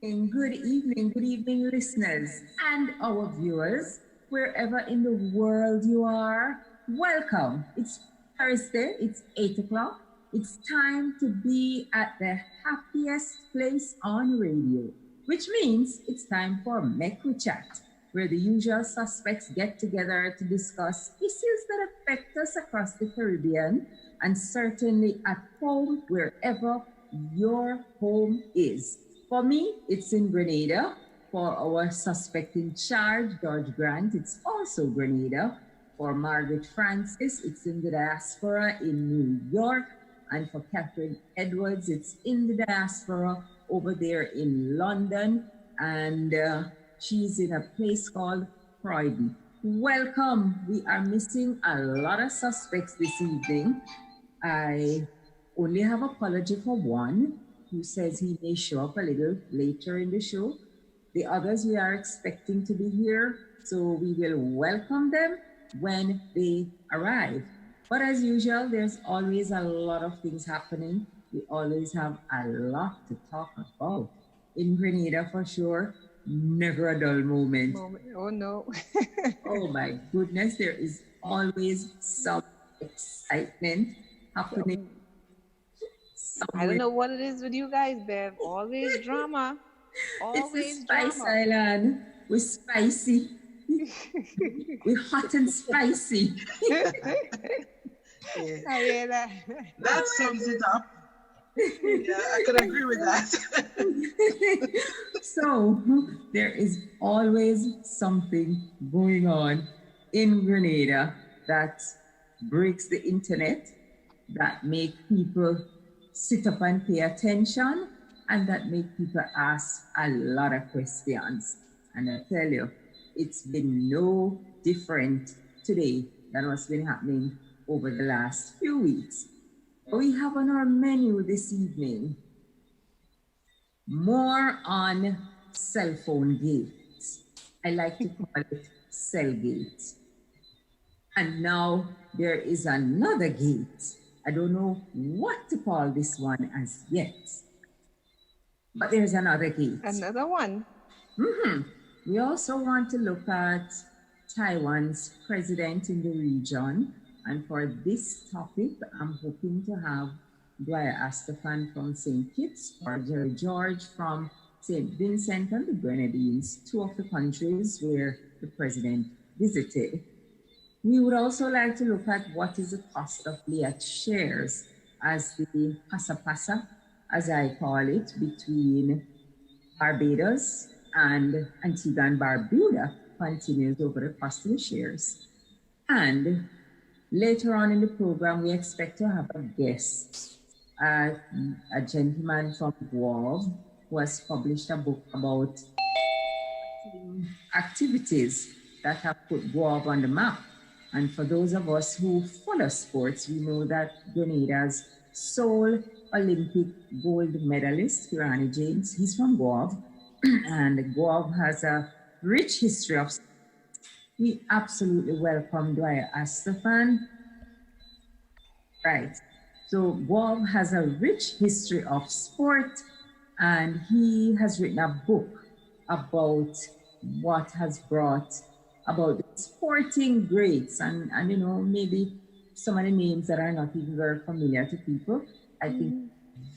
Good evening, listeners and our viewers, wherever in the world you are. Welcome. It's Thursday, it's 8 o'clock. It's time to be at the happiest place on radio, which means it's time for Mek We Chat, where the usual suspects get together to discuss issues that affect us across the Caribbean and certainly at home, wherever your home is. For me, it's in Grenada. For our suspect in charge, George Grant, it's also Grenada. For Margaret Francis, it's in the diaspora in New York. And for Catherine Edwards, it's in the diaspora over there in London. And she's in a place called Croydon. Welcome. We are missing a lot of suspects this evening. I only have apology for one who says he may show up a little later in the show. The others we are expecting to be here, so we will welcome them when they arrive. But as usual, there's always a lot of things happening. We always have a lot to talk about. In Grenada, for sure, never a dull moment. Oh, no. Oh, my goodness, there is always some excitement happening. I don't know what it is with you guys, Bev. Always drama. Always it's the Spice drama. Island. We're spicy. We're hot and spicy. Yeah. I hear that. That sums it up. Yeah, I can agree with that. So there is always something going on in Grenada that breaks the internet, that make people sit up and pay attention, and that make people ask a lot of questions. And I tell you, it's been no different today than what's been happening over the last few weeks. We have on our menu this evening more on cell phone gates. I like to call it cell gates. And now there is another gate. I don't know what to call this one as yet. But there's another gate. Another one. We also want to look at Taiwan's president in the region. And for this topic, I'm hoping to have Dwyer Astaphan from St. Kitts or Jerry George from St. Vincent and the Grenadines, two of the countries where the president visited. We would also like to look at what is the cost of LIAT shares as the pasa-pasa, as I call it, between Barbados and Antigua and Barbuda continues over the cost of the shares. And later on in the program, we expect to have a guest, a gentleman from Guav, who has published a book about activities that have put Guav on the map. And for those of us who follow sports, we know that Grenada's sole Olympic gold medalist, Kirani James, he's from Guav, and Guav has a rich history of. We absolutely welcome Dwyer Astaphan. Right. So Guav has a rich history of sport, and he has written a book about what has brought about the sporting greats and you know, maybe some of the names that are not even very familiar to people. I think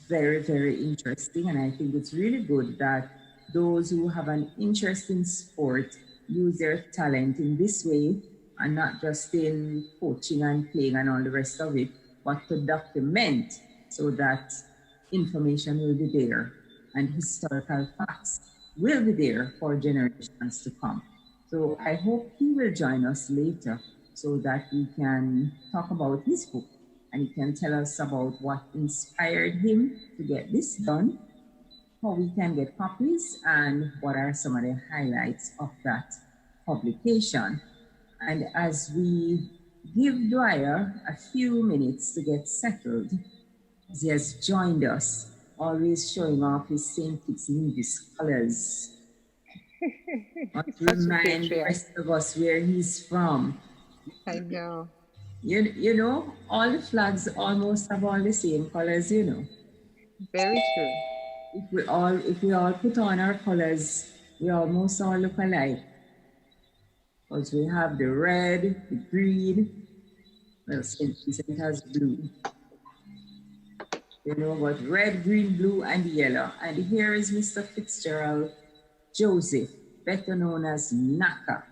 very, very interesting. And I think it's really good that those who have an interest in sport use their talent in this way and not just in coaching and playing and all the rest of it, but to document so that information will be there and historical facts will be there for generations to come. So I hope he will join us later so that we can talk about his book and he can tell us about what inspired him to get this done, how we can get copies, and what are some of the highlights of that publication. And as we give Dwyer a few minutes to get settled, he has joined us, always showing off his St. Kitts Nevis colors. To remind the rest of us where he's from. I know. You know, all the flags almost have all the same colors, you know. Very true. if we all put on our colors, we almost all look alike. Because we have the red, the green, well, St. Vincent has blue. You know, but red, green, blue, and yellow. And here is Mr. Fitzgerald Joseph, better known as Naka.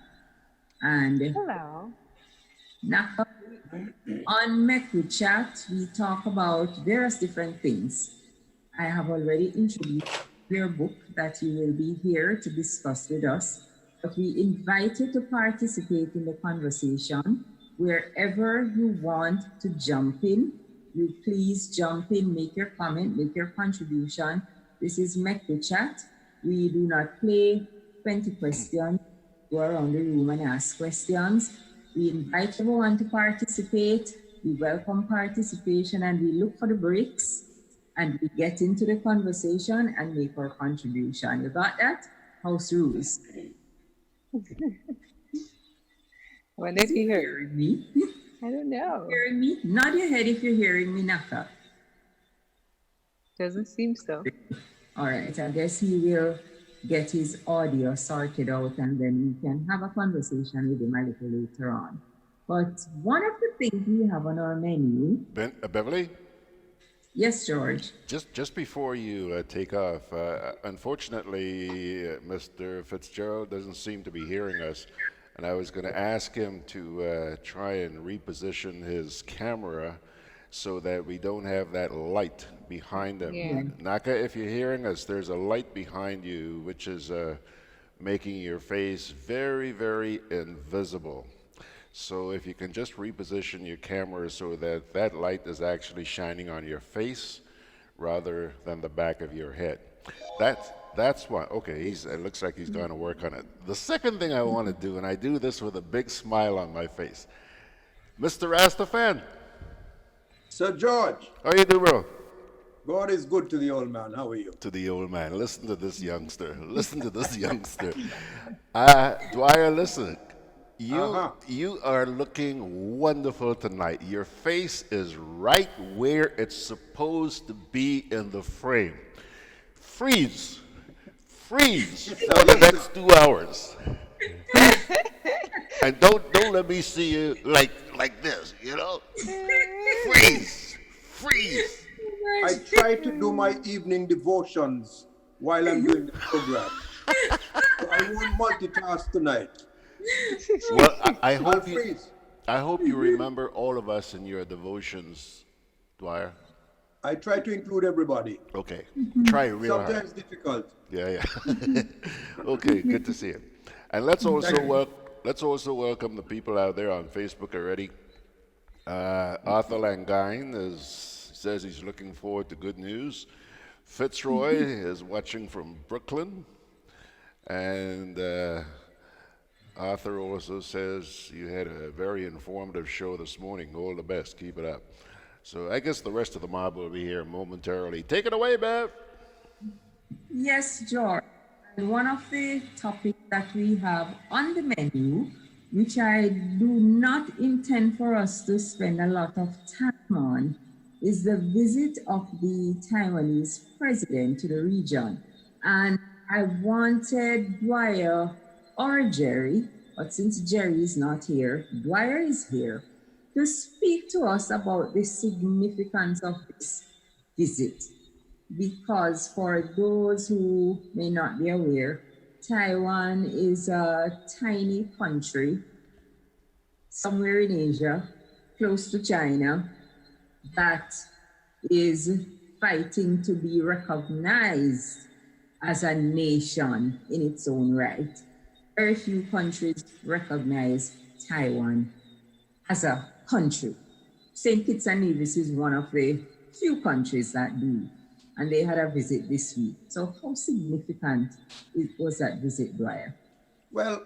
And Hello. Naka, on Mek We Chat, we talk about various different things. I have already introduced your book that you will be here to discuss with us, but we invite you to participate in the conversation wherever you want to jump in. You please jump in, make your comment, make your contribution. This is Mek We Chat. We do not play 20 questions, go around the room and ask questions. We invite everyone to participate. We welcome participation and we look for the breaks and we get into the conversation and make our contribution. You got that? House rules. When did he hear? Hearing me? I don't know. Hearing me? Nod your head if you're hearing me, Naka. Doesn't seem so. All right, I guess he will get his audio sorted out and then we can have a conversation with him a little later on. But one of the things we have on our menu... Beverly? Yes, George? Just before you take off, unfortunately, Mr. Fitzgerald doesn't seem to be hearing us. And I was going to ask him to try and reposition his camera so that we don't have that light behind him. Yeah. Naka, if you're hearing us, there's a light behind you which is making your face very, very invisible. So if you can just reposition your camera so that that light is actually shining on your face rather than the back of your head. That's one. Okay, it looks like he's going to work on it. The second thing I want to do, and I do this with a big smile on my face, Mr. Astaphan. Sir George. How you do, bro? God is good to the old man. How are you? To the old man. Listen to this youngster. Listen to this youngster. Dwyer, listen. You are looking wonderful tonight. Your face is right where it's supposed to be in the frame. Freeze for the next 2 hours. And don't let me see you like this, you know? Freeze. I try to do my evening devotions while I'm doing the program. So I won't multitask tonight. Well, I hope you remember all of us in your devotions, Dwyer. I try to include everybody. Okay, try real hard. Sometimes difficult. Yeah. Okay, good to see you. And let's also welcome the people out there on Facebook already. Arthur Langine says he's looking forward to good news. Fitzroy is watching from Brooklyn, and Arthur also says you had a very informative show this morning. All the best. Keep it up. So I guess the rest of the mob will be here momentarily. Take it away, Bev. Yes, George. And one of the topics that we have on the menu, which I do not intend for us to spend a lot of time on, is the visit of the Taiwanese president to the region. And I wanted Dwyer or Jerry, but since Jerry is not here, Dwyer is here, to speak to us about the significance of this visit. Because for those who may not be aware, Taiwan is a tiny country somewhere in Asia, close to China, that is fighting to be recognized as a nation in its own right. Very few countries recognize Taiwan as a country. St. Kitts and Nevis is one of the few countries that do, and they had a visit this week. So how significant was that visit, Dwyer? Well,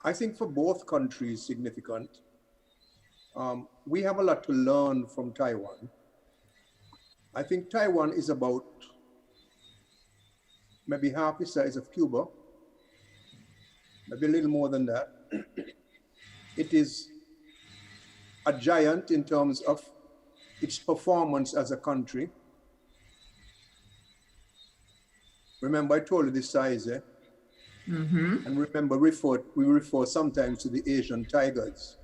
I think for both countries significant. We have a lot to learn from Taiwan. I think Taiwan is about maybe half the size of Cuba, maybe a little more than that. It is a giant in terms of its performance as a country. Remember I told you the size, eh? And remember, we refer sometimes to the Asian tigers.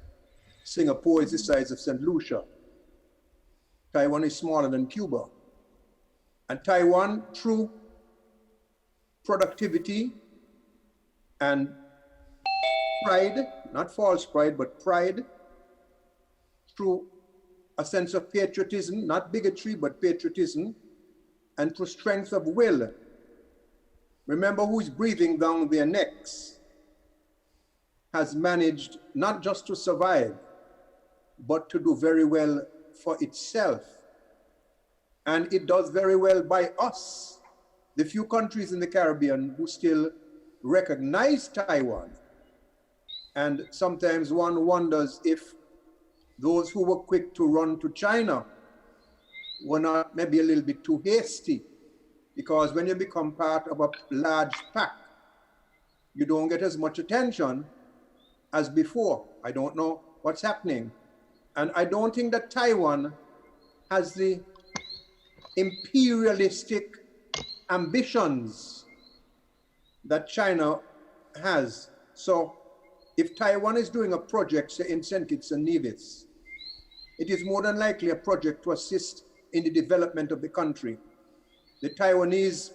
Singapore is the size of St. Lucia. Taiwan is smaller than Cuba. And Taiwan, through productivity and pride, not false pride, but pride, through a sense of patriotism, not bigotry, but patriotism, and through strength of will. Remember who's breathing down their necks has managed not just to survive, but to do very well for itself. And it does very well by us, the few countries in the Caribbean who still recognize Taiwan. And sometimes one wonders if those who were quick to run to China were not maybe a little bit too hasty, because when you become part of a large pack, you don't get as much attention as before. I don't know what's happening. And I don't think that Taiwan has the imperialistic ambitions that China has. So if Taiwan is doing a project, say in St. Kitts and Nevis, it is more than likely a project to assist in the development of the country. The Taiwanese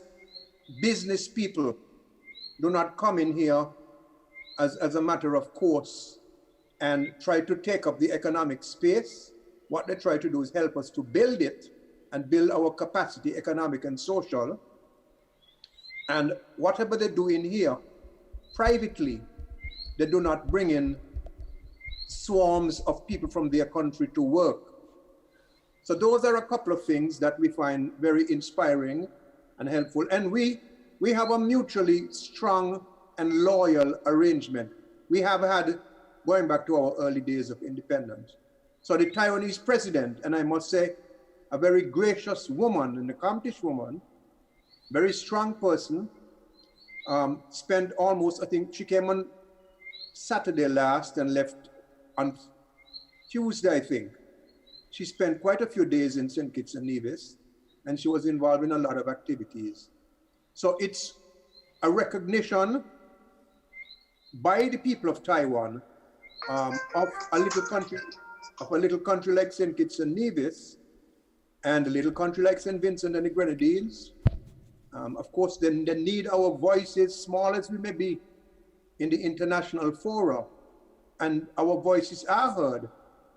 business people do not come in here as a matter of course and try to take up the economic space. What they try to do is help us to build it and build our capacity, economic and social. And whatever they do in here, privately, they do not bring in swarms of people from their country to work. So those are a couple of things that we find very inspiring and helpful. And we have a mutually strong and loyal arrangement. We have had, going back to our early days of independence. So the Taiwanese president, and I must say, a very gracious woman, an accomplished woman, very strong person, spent almost, I think she came on Saturday last and left on Tuesday, I think. She spent quite a few days in St. Kitts and Nevis, and she was involved in a lot of activities. So it's a recognition by the people of Taiwan of a little country like St. Kitts and Nevis, and a little country like St. Vincent and the Grenadines. Of course, they need our voices, small as we may be, in the international fora, and our voices are heard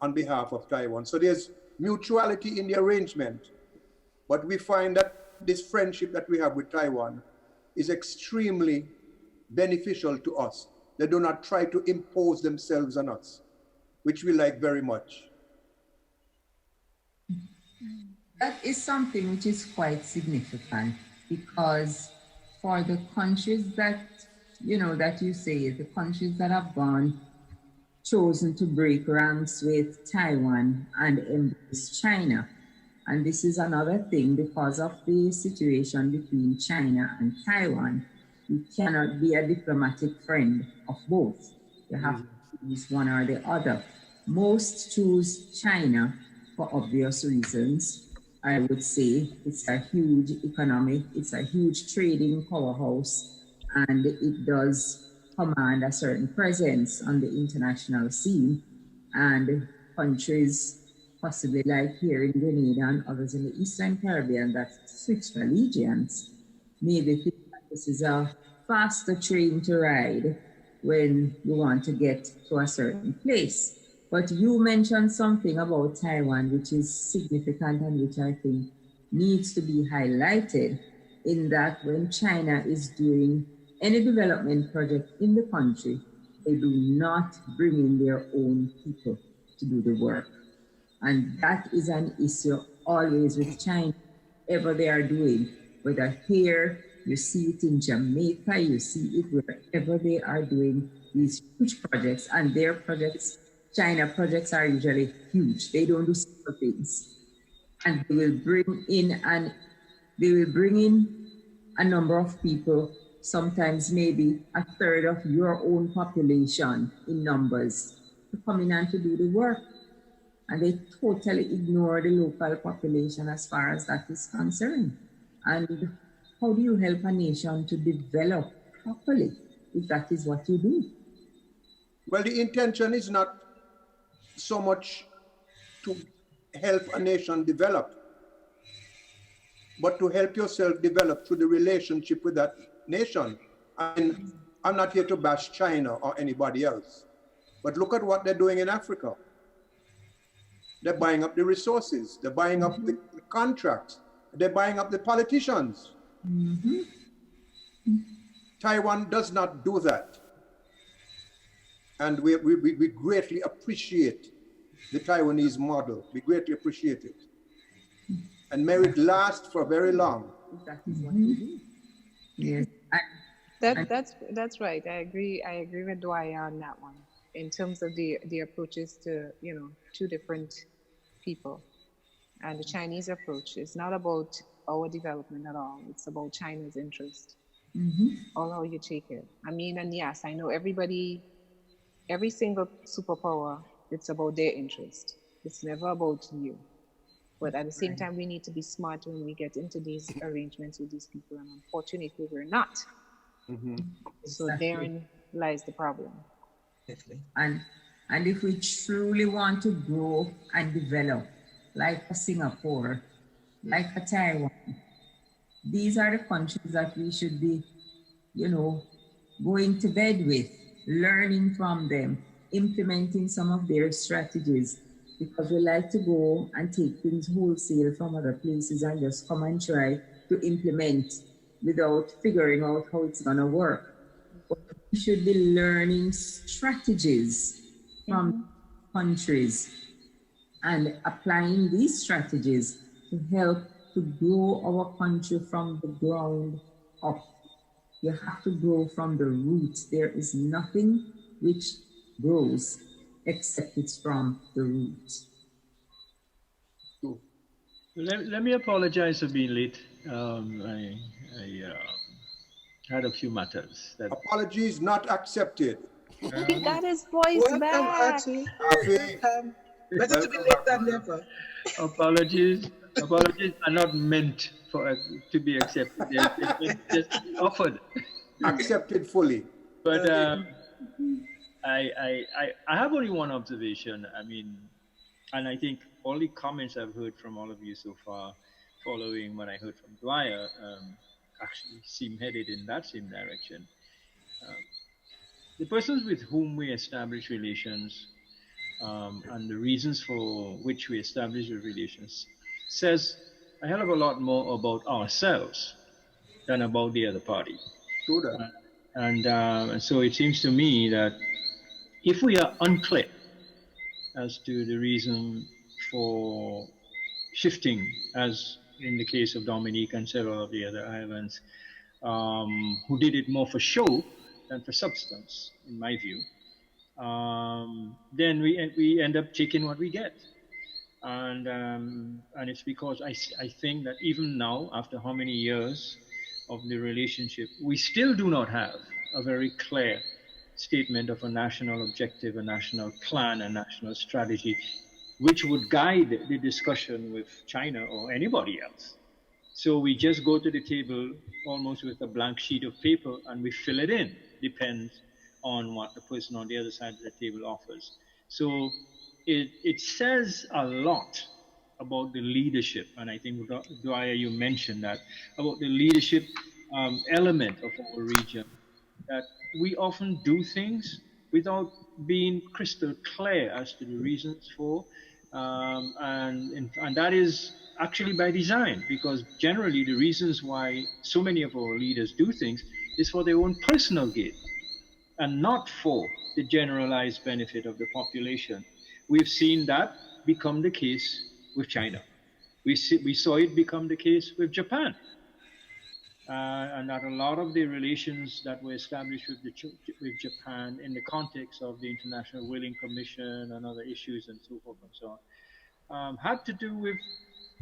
on behalf of Taiwan. So there's mutuality in the arrangement, but we find that this friendship that we have with Taiwan is extremely beneficial to us. They do not try to impose themselves on us, which we like very much. That is something which is quite significant, because for the countries that, that you say, the countries that have chosen to break ranks with Taiwan and embrace China. And this is another thing, because of the situation between China and Taiwan, you cannot be a diplomatic friend of both. You have to choose one or the other. Most choose China for obvious reasons. I would say it's a huge economic, it's a huge trading powerhouse, and it does command a certain presence on the international scene. And countries, possibly like here in Grenada and others in the Eastern Caribbean, that switch allegiance, maybe think that this is a faster train to ride when you want to get to a certain place. But you mentioned something about Taiwan, which is significant and which I think needs to be highlighted, in that when China is doing any development project in the country, they do not bring in their own people to do the work. And that is an issue always with China, whatever they are doing, whether here, you see it in Jamaica, you see it wherever they are doing these huge projects, and their projects, China projects, are usually huge. They don't do simple things. And they will bring in a number of people, sometimes maybe a third of your own population in numbers, to come in and to do the work. And they totally ignore the local population as far as that is concerned. And how do you help a nation to develop properly if that is what you do? Well, the intention is not so much to help a nation develop, but to help yourself develop through the relationship with that nation. I mean, I'm not here to bash China or anybody else, but look at what they're doing in Africa. They're buying up the resources, they're buying up the contracts, they're buying up the politicians. Taiwan does not do that. And we greatly appreciate the Taiwanese model. We greatly appreciate it. And may it last for very long. That is what you do. Yes. That's right. I agree with Dwyer on that one. In terms of the approaches to, two different people. And the Chinese approach is not about our development at all. It's about China's interest. All how you take it. I mean, and yes, I know every single superpower, it's about their interest. It's never about you. But at the same time, we need to be smart when we get into these arrangements with these people. And unfortunately, we're not. So therein lies the problem. Definitely. And if we truly want to grow and develop, like a Singapore, like a Taiwan, these are the countries that we should be, going to bed with, learning from them, implementing some of their strategies, because we like to go and take things wholesale from other places and just come and try to implement without figuring out how it's going to work. But we should be learning strategies from countries and applying these strategies to help to grow our country from the ground up. You have to grow from the roots. There is nothing which grows except it's from the roots. Let me apologize for being late. I had a few matters. Apologies not accepted. He got his voice Welcome, back. Archie. Happy. Better to be late than never. Apologies are not meant to be accepted. They're just offered. Accepted fully. But I have only one observation. I mean, and I think all the comments I've heard from all of you so far, following what I heard from Dwyer, actually seem headed in that same direction. The persons with whom we establish relations and the reasons for which we establish the relations says a hell of a lot more about ourselves than about the other party. True that. And so it seems to me that if we are unclear as to the reason for shifting, as in the case of Dominique and several of the other islands, who did it more for show than for substance, in my view, then we end up taking what we get. And it's because I think that even now, after how many years of the relationship, we still do not have a very clear statement of a national objective, a national plan, a national strategy, which would guide the discussion with China or anybody else. So we just go to the table almost with a blank sheet of paper and we fill it in. Depends on what the person on the other side of the table offers. So it says a lot about the leadership, and I think, Dwyer, you mentioned that, about the leadership element of our region, that we often do things without being crystal clear as to the reasons for, and that is actually by design, because generally the reasons why so many of our leaders do things is for their own personal gain and not for the generalized benefit of the population. We've seen that become the case with China. We saw it become the case with Japan. And that a lot of the relations that were established with Japan in the context of the International Whaling Commission and other issues and so forth and so on, had to do with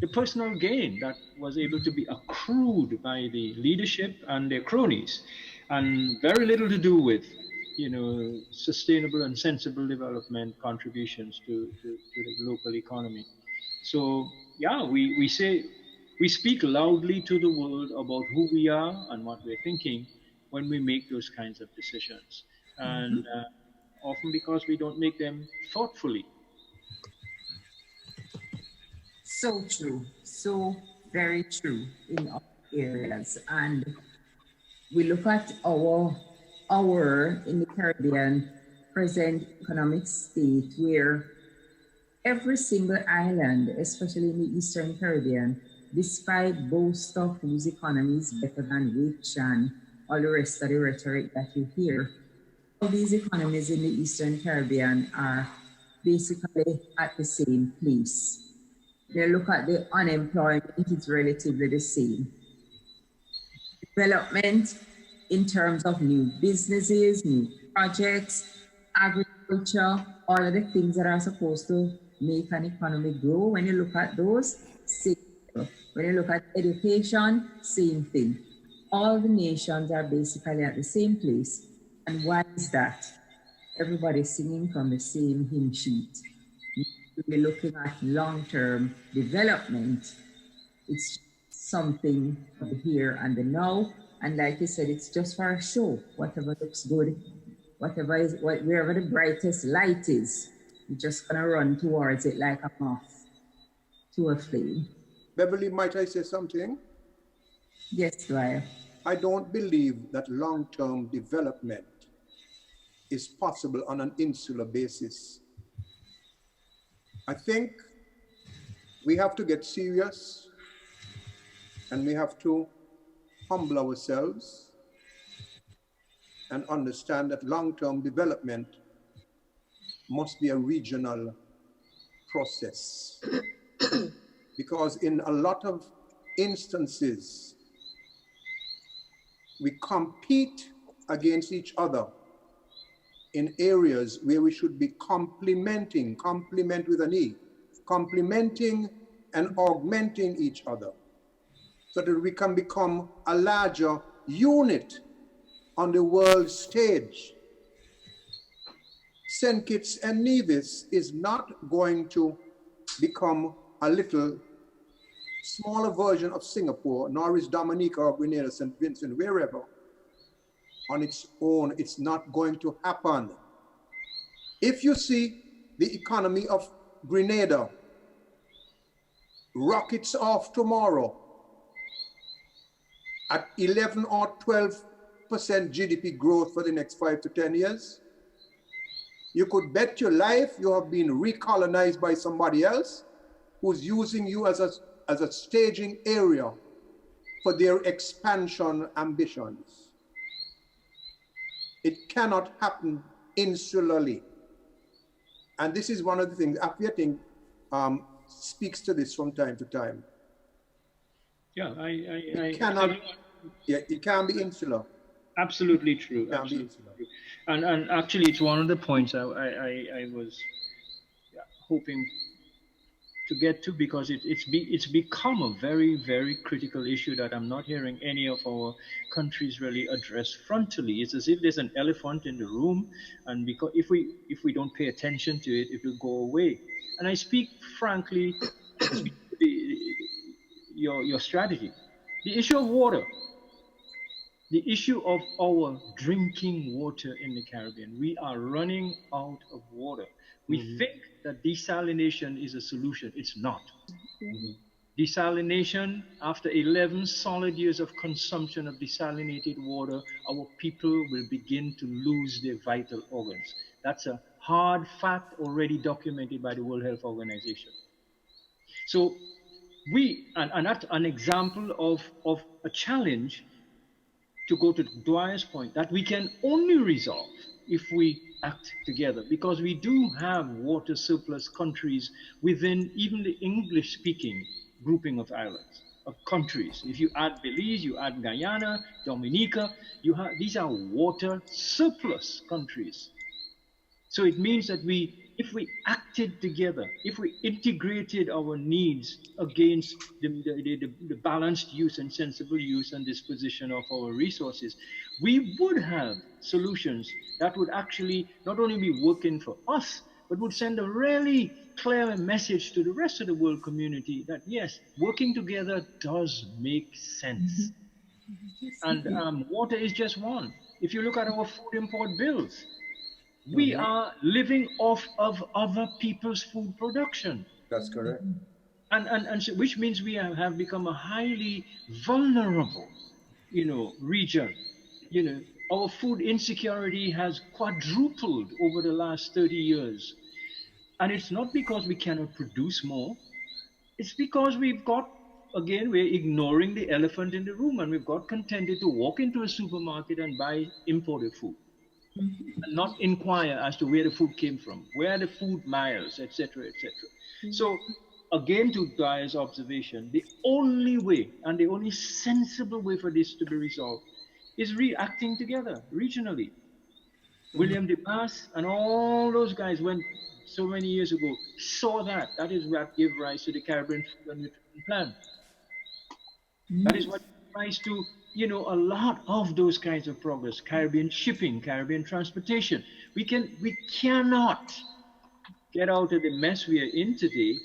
the personal gain that was able to be accrued by the leadership and their cronies, and very little to do with, sustainable and sensible development contributions to the local economy. So, yeah, we say We speak loudly to the world about who we are and what we're thinking when we make those kinds of decisions. And often because we don't make them thoughtfully. So true. So very true in all areas. And we look at our in the Caribbean present economic state where every single island, especially in the Eastern Caribbean, despite boast of whose economy is better than which and all the rest of the rhetoric that you hear, all these economies in the Eastern Caribbean are basically at the same place. They look at the unemployment, it's relatively the same. Development in terms of new businesses, new projects, agriculture, all of the things that are supposed to make an economy grow. When you look at those, same thing. When you look at education, same thing. All the nations are basically at the same place. And why is that? Everybody's singing from the same hymn sheet. We're looking at long-term development. It's something for the here and the now. And like you said, it's just for a show. Whatever looks good, wherever the brightest light is, you're just gonna run towards it like a moth to a flame. Beverly, might I say something? Yes, Dwyer. I don't believe that long-term development is possible on an insular basis. I think we have to get serious and we have to humble ourselves and understand that long-term development must be a regional process. Because in a lot of instances, we compete against each other in areas where we should be complementing, complement with an E, complementing and augmenting each other so that we can become a larger unit on the world stage. St. Kitts and Nevis is not going to become a little smaller version of Singapore, nor is Dominica or Grenada, St. Vincent, wherever. On its own, it's not going to happen. If you see the economy of Grenada rockets off tomorrow at 11 or 12% GDP growth for the next 5 to 10 years, you could bet your life you have been recolonized by somebody else who's using you as a staging area for their expansion ambitions. It cannot happen insularly. And this is one of the things, Atherton speaks to this from time to time. Yeah, it can't be insular. Absolutely true. Absolutely true. And actually, it's one of the points I was hoping to get to, because it's become a very, very critical issue that I'm not hearing any of our countries really address frontally. It's as if there's an elephant in the room, and because if we don't pay attention to it, it will go away. And I speak frankly, your strategy, the issue of water. The issue of our drinking water in the Caribbean. We are running out of water. We think that desalination is a solution. It's not. Desalination, after 11 solid years of consumption of desalinated water, our people will begin to lose their vital organs. That's a hard fact already documented by the World Health Organization. So and that's an example of a challenge, to go to Dwyer's point, that we can only resolve if we act together, because we do have water surplus countries within even the English-speaking grouping of islands, of countries. If you add Belize, you add Guyana, Dominica, these are water surplus countries. So it means that if we acted together, if we integrated our needs against the balanced use and sensible use and disposition of our resources, we would have solutions that would actually not only be working for us, but would send a really clear message to the rest of the world community that yes, working together does make sense. And water is just one. If you look at our food import bills, we are living off of other people's food production. That's correct. And so, which means we have become a highly vulnerable, region. Our food insecurity has quadrupled over the last 30 years. And it's not because we cannot produce more. It's because we're ignoring the elephant in the room, and we've got contented to walk into a supermarket and buy imported food. And not inquire as to where the food came from, where the food miles, etc., etc. So, again, to Dwyer's observation, the only way and the only sensible way for this to be resolved is reacting together regionally. William DeMass and all those guys went so many years ago saw that. That is what gave rise to the Caribbean Food and Nutrition Plan. That is what gave rise to a lot of those kinds of progress. Caribbean shipping, Caribbean transportation. We cannot get out of the mess we are in today.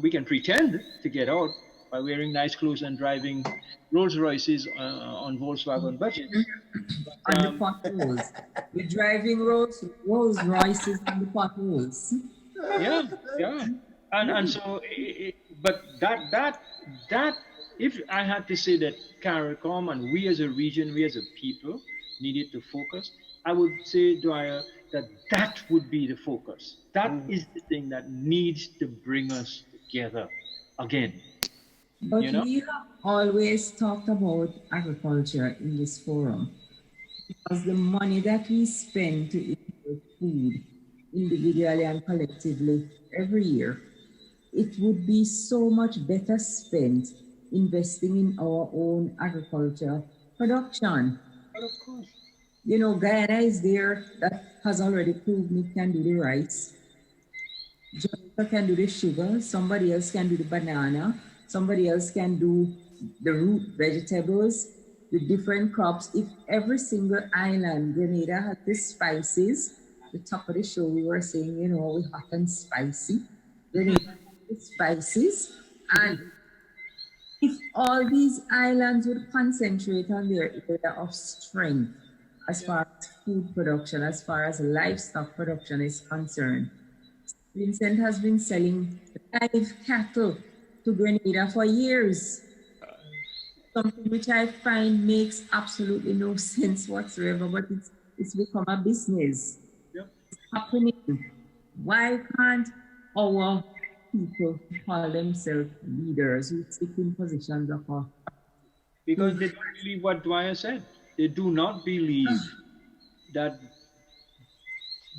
We can pretend to get out by wearing nice clothes and driving Rolls Royces on Volkswagen budgets. On the potholes. We're driving Rolls Royces on the potholes. Yeah. And so, but that, if I had to say that CARICOM and we as a region, we as a people needed to focus, I would say, Dwyer, that would be the focus. That is the thing that needs to bring us together again. But we have always talked about agriculture in this forum because the money that we spend to import food individually and collectively every year, it would be so much better spent investing in our own agriculture production. But of course. Guyana is there that has already proven it can do the rice. Jamaica can do the sugar. Somebody else can do the banana. Somebody else can do the root vegetables, the different crops. If every single island, Grenada had the spices, the top of the show we were saying, we hot and spicy. Grenada had the spices. And if all these islands would concentrate on their area of strength, as far as food production, as far as livestock production is concerned, Vincent has been selling live cattle to Grenada for years. Something which I find makes absolutely no sense whatsoever, but it's become a business. Yep. It's happening. Why can't our people call themselves leaders who sit in positions of power? Because they don't believe what Dwyer said. They do not believe that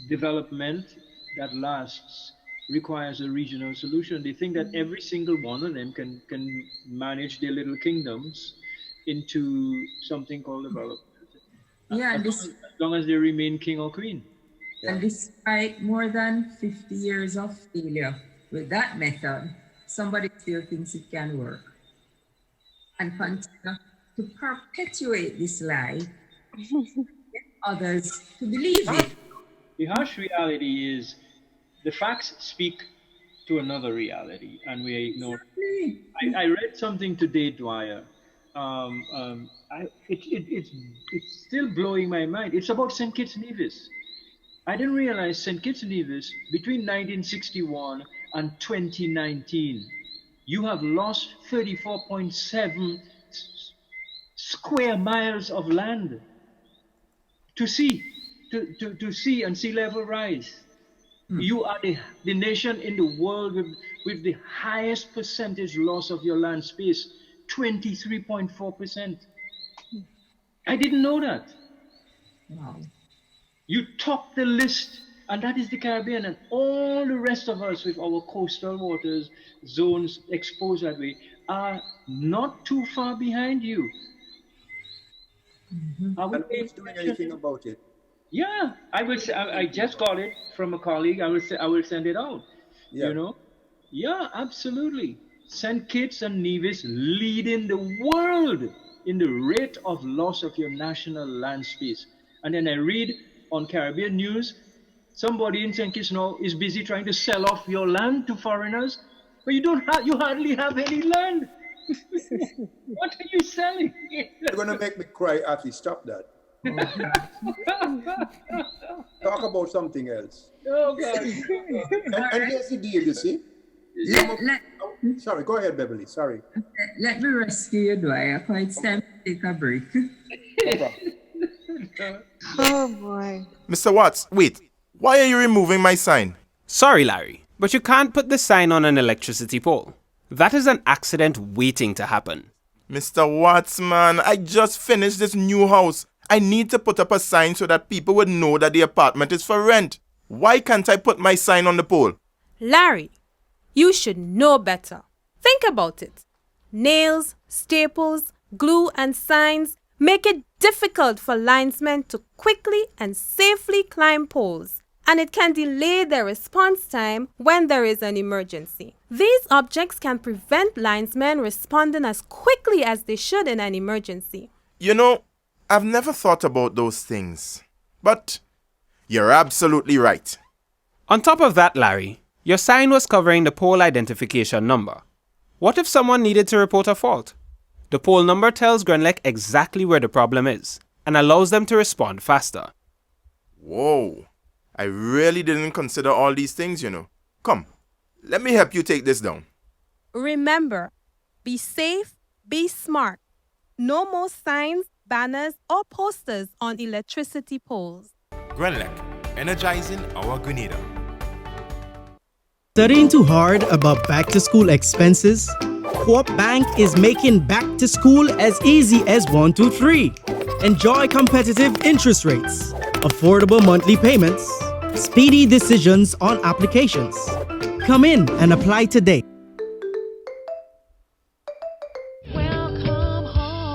development that lasts requires a regional solution. They think that every single one of them can manage their little kingdoms into something called development. Yeah, as long as they remain king or queen. And despite more than 50 years of failure with that method, somebody still thinks it can work. And continue to perpetuate this lie, get others to believe it. The harsh reality is the facts speak to another reality, and we ignore it. I read something today, Dwyer. It's still blowing my mind. It's about St. Kitts Nevis. I didn't realize St. Kitts Nevis, between 1961 and 2019, you have lost 34.7 square miles of land to sea and sea level rise. You are the nation in the world with the highest percentage loss of your land space, 23.4%. I didn't know that. Wow. You top the list, and that is the Caribbean, and all the rest of us with our coastal waters, zones exposed that way, are not too far behind you. And who's doing anything about it? Yeah, I will. I just got it from a colleague. I will send it out. Yeah. Yeah, absolutely. St. Kitts and Nevis leading the world in the rate of loss of your national land space. And then I read on Caribbean News, Somebody in St. Kitts now is busy trying to sell off your land to foreigners, but you hardly have any land. What are you selling? You're going to make me cry, Afi. Stop that. Talk about something else. Oh, God. And here's the deal, you see. Sorry, go ahead, Beverly. Sorry. Let me rescue you, Dwyer. It's time to take a break. Oh boy. Mr. Watts, wait. Why are you removing my sign? Sorry, Larry, but you can't put the sign on an electricity pole. That is an accident waiting to happen. Mr. Watts, man, I just finished this new house. I need to put up a sign so that people would know that the apartment is for rent. Why can't I put my sign on the pole? Larry, you should know better. Think about it. Nails, staples, glue, and signs make it difficult for linesmen to quickly and safely climb poles, and it can delay their response time when there is an emergency. These objects can prevent linesmen responding as quickly as they should in an emergency. You know, I've never thought about those things. But you're absolutely right. On top of that, Larry, your sign was covering the pole identification number. What if someone needed to report a fault? The pole number tells GRENLEC exactly where the problem is and allows them to respond faster. Whoa, I really didn't consider all these things, you know. Come, let me help you take this down. Remember, be safe, be smart. No more signs, banners, or posters on electricity poles. GRENLEC, energizing our Grenada. Studying too hard about back-to-school expenses? Co-op Bank is making back to school as easy as 1, 2, 3. Enjoy competitive interest rates, affordable monthly payments, speedy decisions on applications. Come in and apply today. Welcome home.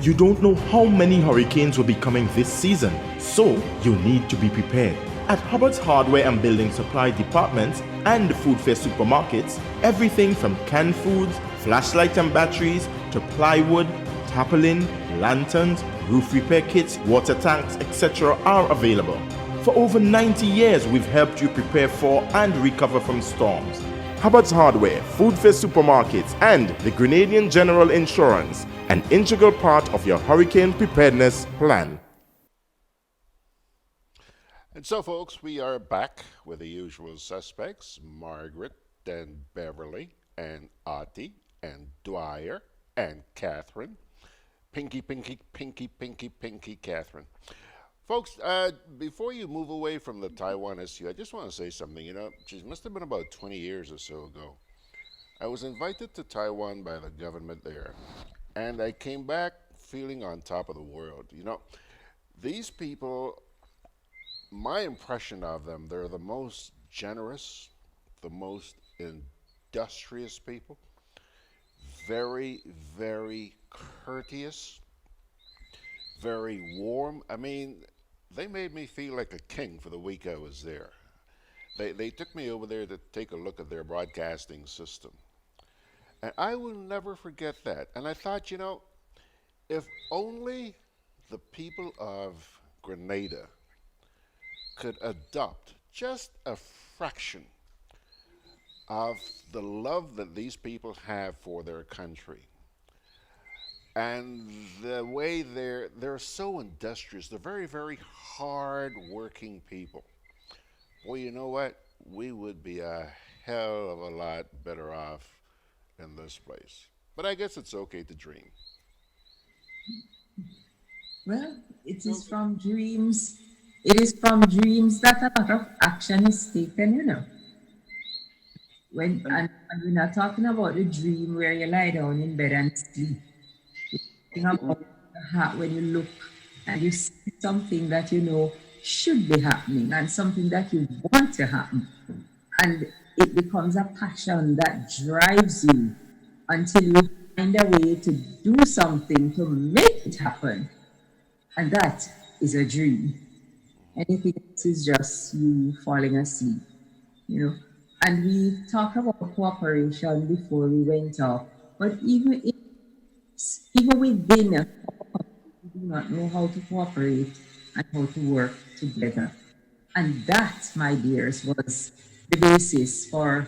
You don't know how many hurricanes will be coming this season, so you need to be prepared. At Hubbard's Hardware and Building Supply departments and the Food Fair supermarkets, everything from canned foods, flashlights and batteries, to plywood, tarpaulin, lanterns, roof repair kits, water tanks, etc. are available. For over 90 years, we've helped you prepare for and recover from storms. Hubbard's Hardware, Food Fair supermarkets, and the Grenadian General Insurance, an integral part of your hurricane preparedness plan. And so, folks, we are back with the usual suspects, Margaret and Beverly and Ati and Dwyer and Catherine. Pinky, Catherine. Folks, before you move away from the Taiwan issue, I just want to say something. You know, it must have been about 20 years or so ago. I was invited to Taiwan by the government there, and I came back feeling on top of the world. You know, these people, my impression of them, they're the most generous, the most industrious people, very, very courteous, very warm. I mean, they made me feel like a king for the week I was there. They took me over there to take a look at their broadcasting system. And I will never forget that. And I thought, you know, if only the people of Grenada could adopt just a fraction of the love that these people have for their country. And the way they're so industrious, they're very, very hard-working people. Well, you know what? We would be a hell of a lot better off in this place. But I guess it's okay to dream. Well, it is from dreams. It is from dreams that a lot of action is taken, you know. And we're not talking about the dream where you lie down in bed and sleep. We're talking about the heart when you look and you see something that you know should be happening and something that you want to happen. And it becomes a passion that drives you until you find a way to do something to make it happen. And that is a dream. Anything else is just you falling asleep, you know. And we talked about cooperation before we went off. But even within, we do not know how to cooperate and how to work together. And that, my dears, was the basis for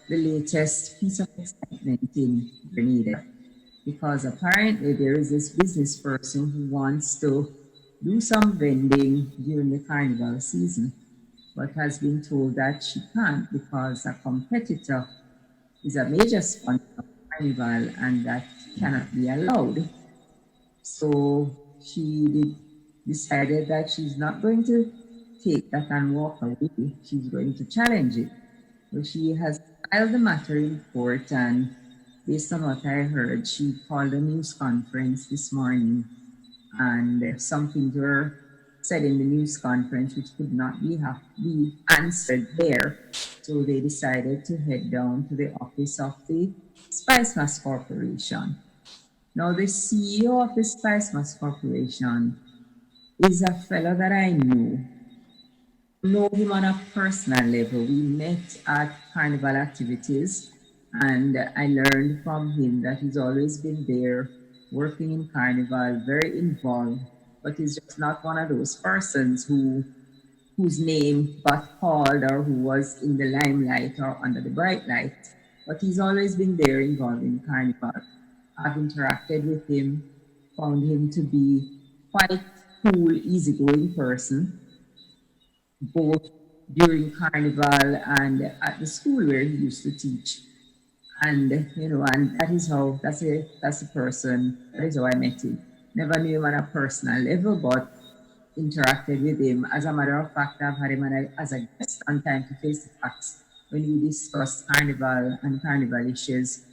the latest piece of excitement in Grenada. Because apparently there is this business person who wants to do some vending during the carnival season, but has been told that she can't because a competitor is a major sponsor of carnival and that cannot be allowed. So she decided that she's not going to take that and walk away. She's going to challenge it. So she has filed the matter in court, and based on what I heard, she called a news conference this morning, and something to her said in the news conference which could not be answered there. So they decided to head down to the office of the Spicemas Corporation. Now, the CEO of the Spicemas Corporation is a fellow that I know him on a personal level. We met at carnival activities, and I learned from him that he's always been there working in carnival, very involved, but he's just not one of those persons whose name got called or who was in the limelight or under the bright light. But he's always been there involved in carnival. I've interacted with him, found him to be quite cool, easygoing person, both during carnival and at the school where he used to teach. And and that's a person, that is how I met him. Never knew him on a personal level, but interacted with him. As a matter of fact, I've had him as a guest on Time to Face the Facts when we discussed carnival and carnival issues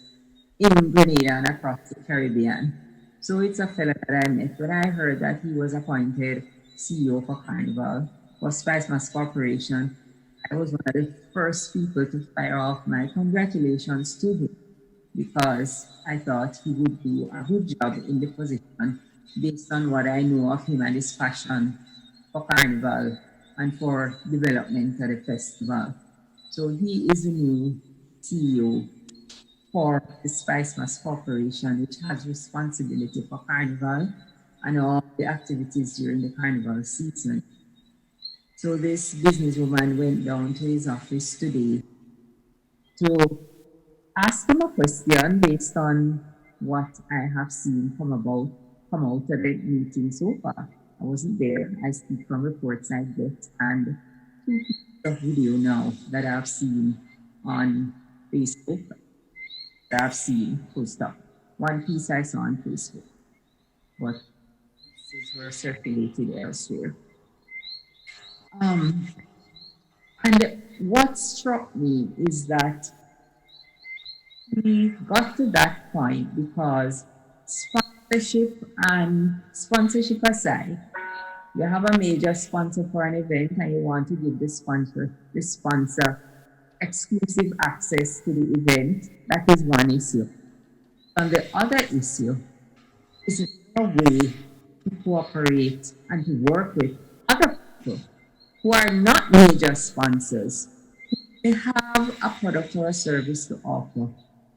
in Grenada and across the Caribbean. So it's a fellow that I met. When I heard that he was appointed CEO for Carnival, for Spicemas Corporation, I was one of the first people to fire off my congratulations to him, because I thought he would do a good job in the position based on what I know of him and his passion for Carnival and for development of the festival. So he is the new CEO for the Spicemas Corporation, which has responsibility for Carnival and all the activities during the Carnival season. So this businesswoman went down to his office today to ask him a question based on what I have seen come out of the meeting so far. I wasn't there. I speak from reports I get and 2 pieces of video now that I've seen on Facebook. That I've seen post up. One piece I saw on Facebook, but pieces were circulated elsewhere. And what struck me is that we got to that point because sponsorship aside, you have a major sponsor for an event and you want to give the sponsor exclusive access to the event. That is one issue. And the other issue is a way to cooperate and to work with other people who are not major sponsors. They have a product or a service to offer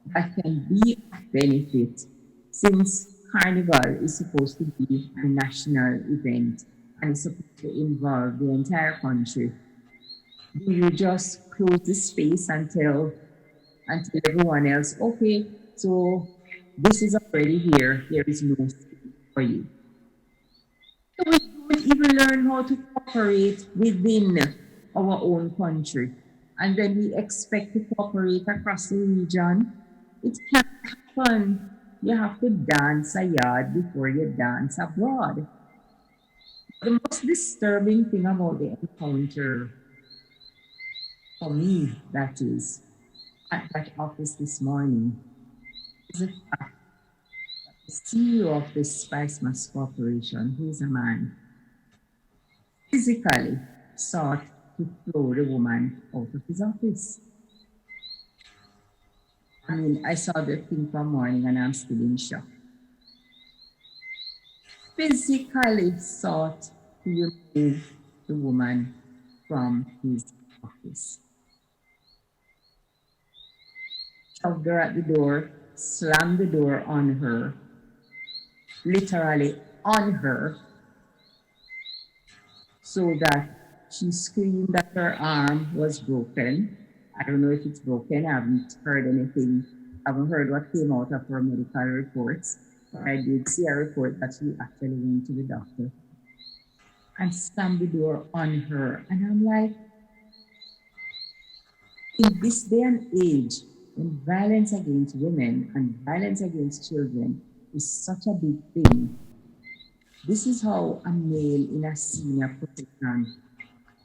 that can be of benefit, since Carnival is supposed to be a national event and is supposed to involve the entire country. Do you just close the space and tell everyone else, okay, so this is already here, there is no space for you? So we don't even learn how to cooperate within our own country, and then we expect to cooperate across the region. It can't happen. You have to dance a yard before you dance abroad. The most disturbing thing about the encounter, for me, that is, at that office this morning, is the fact that the CEO of the Spicemas Corporation, who is a man, physically sought to throw the woman out of his office. I mean, I saw the thing from morning and I'm still in shock. Physically sought to remove the woman from his office. shoved her at the door, slammed the door on her, literally on her, so that she screamed that her arm was broken. I don't know if it's broken. I haven't heard anything. I haven't heard what came out of her medical reports. But I did see a report that she actually went to the doctor and slammed the door on her. And I'm like, in this day and age, when violence against women and violence against children is such a big thing, this is how a male in a senior position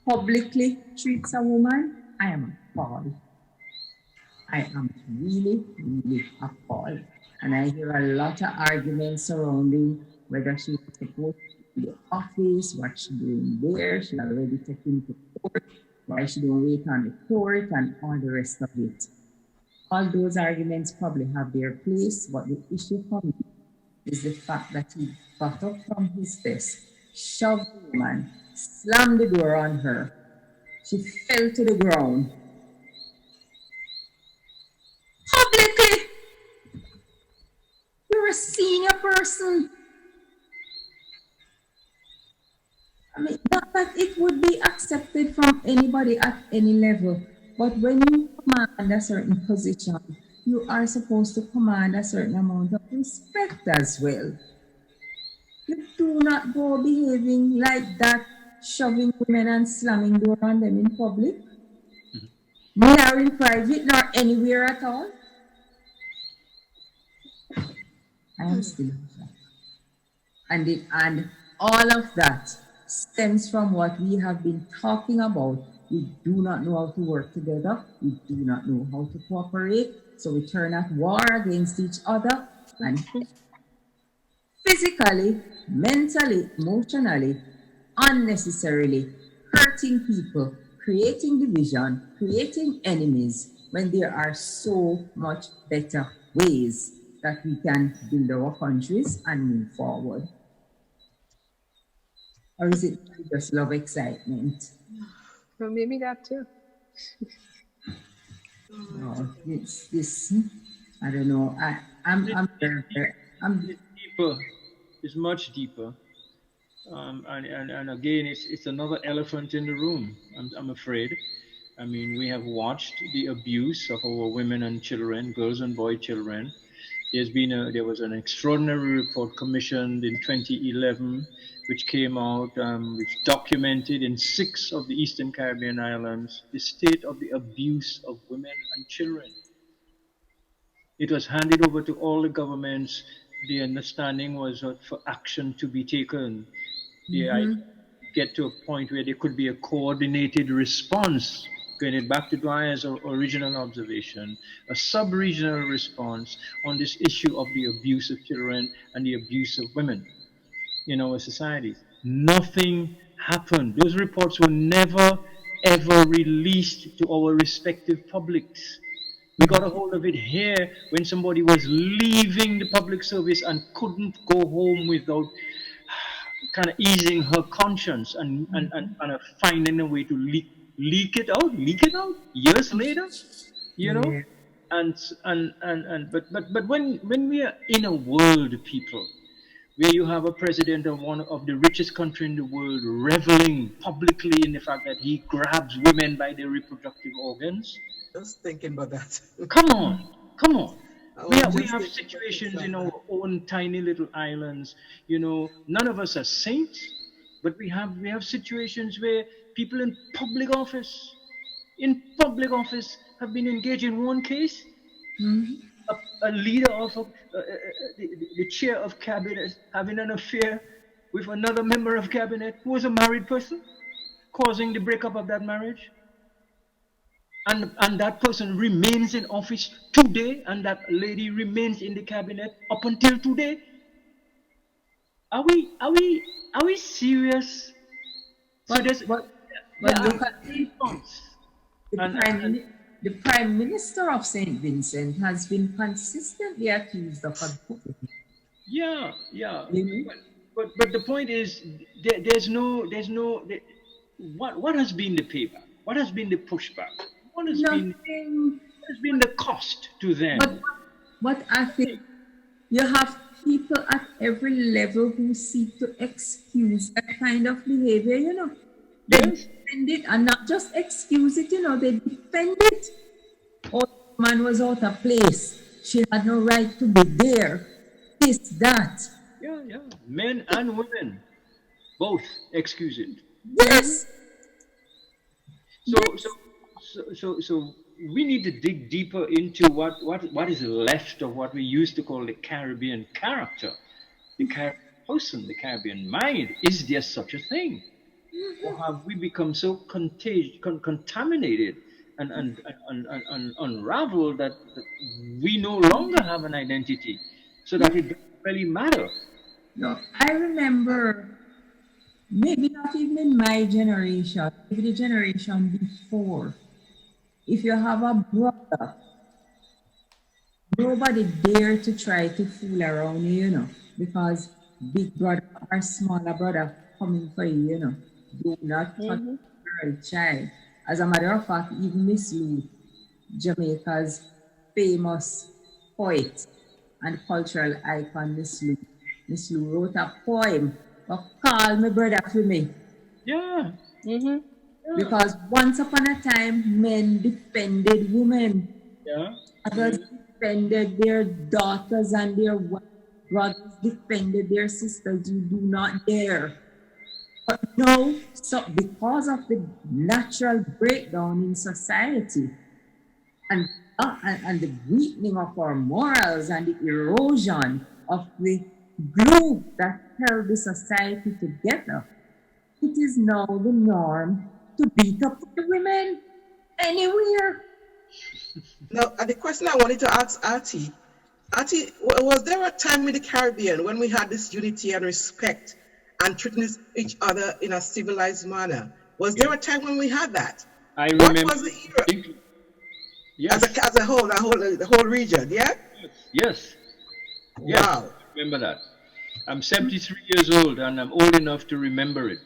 publicly treats a woman. I am appalled. I am really, really appalled. And I hear a lot of arguments surrounding whether she was supposed to be in the office, what she doing there, she already taken to court, why she don't wait on the court, and all the rest of it. All those arguments probably have their place, but the issue for me is the fact that he got up from his desk, shoved the woman, slammed the door on her. She fell to the ground. Publicly! You're a senior person. I mean, not that it would be accepted from anybody at any level, but when you command a certain position, you are supposed to command a certain amount of respect as well. You do not go behaving like that, shoving women and slamming door on them in public, nor in private, nor anywhere at all. I am still in shock. And all of that stems from what we have been talking about. We do not know how to work together. We do not know how to cooperate. So we turn at war against each other, and physically, mentally, emotionally, unnecessarily hurting people, creating division, creating enemies, when there are so much better ways that we can build our countries and move forward. Or is it just love excitement? Well, maybe that too. No, it's this. I don't know. I'm deeper. It's much deeper. And again, it's another elephant in the room. I'm afraid. I mean, we have watched the abuse of our women and children, girls and boy children. There was an extraordinary report commissioned in 2011, which came out, which documented in 6 of the Eastern Caribbean islands the state of the abuse of women and children. It was handed over to all the governments. The understanding was for action to be taken. I get to a point where there could be a coordinated response, going it back to Dwyer's original observation, a sub-regional response on this issue of the abuse of children and the abuse of women in our societies. Nothing happened. Those reports were never, ever released to our respective publics. We got a hold of it here when somebody was leaving the public service and couldn't go home without kind of easing her conscience and finding a way to leak it out years later, you know. But when we are in a world, people, where you have a president of one of the richest country in the world reveling publicly in the fact that he grabs women by their reproductive organs. Just thinking about that. Come on. We have situations in our own tiny little islands. You know, none of us are saints, but we have situations where people in public office have been engaged in one case. A leader of the chair of cabinet having an affair with another member of cabinet who was a married person, causing the breakup of that marriage. And that person remains in office today, and that lady remains in the cabinet up until today. Are we serious? But look at the Prime Minister of St. Vincent has been consistently accused of abuse. Yeah. Mm-hmm. But the point is, what has been the payback? What has been the pushback? What has been has been the cost to them? But I think you have people at every level who seek to excuse that kind of behavior, you know. They defend it and not just excuse it, you know, they defend it. Oh, the man was out of place. She had no right to be there. This, that. Yeah, yeah. Men and women both excuse it. Yes. So we need to dig deeper into what is left of what we used to call the Caribbean character, the Caribbean person, the Caribbean mind. Is there such a thing? Or have we become so contaminated and unraveled that we no longer have an identity, so that it doesn't really matter? No, I remember, maybe not even in my generation, maybe the generation before, if you have a brother, nobody dare to try to fool around you, you know, because big brother or smaller brother coming for you, you know. Do not touch a girl child. As a matter of fact, even Miss Lou, Jamaica's famous poet and cultural icon, Miss Lou wrote a poem of Call Me Brother for Me. Yeah. Yeah. Because once upon a time, men defended women. Yeah. Others defended their daughters and their brothers defended their sisters. You do not dare. But no, so because of the natural breakdown in society and the weakening of our morals and the erosion of the glue that held the society together, it is now the norm to beat up the women anywhere. Now, the question I wanted to ask Artie, was there a time in the Caribbean when we had this unity and respect and treating each other in a civilized manner? Was there a time when we had that? I remember. What was the era? Yes. As a whole, the whole region, yeah? Yes. Wow. Yes, I remember that. I'm 73 years old and I'm old enough to remember it.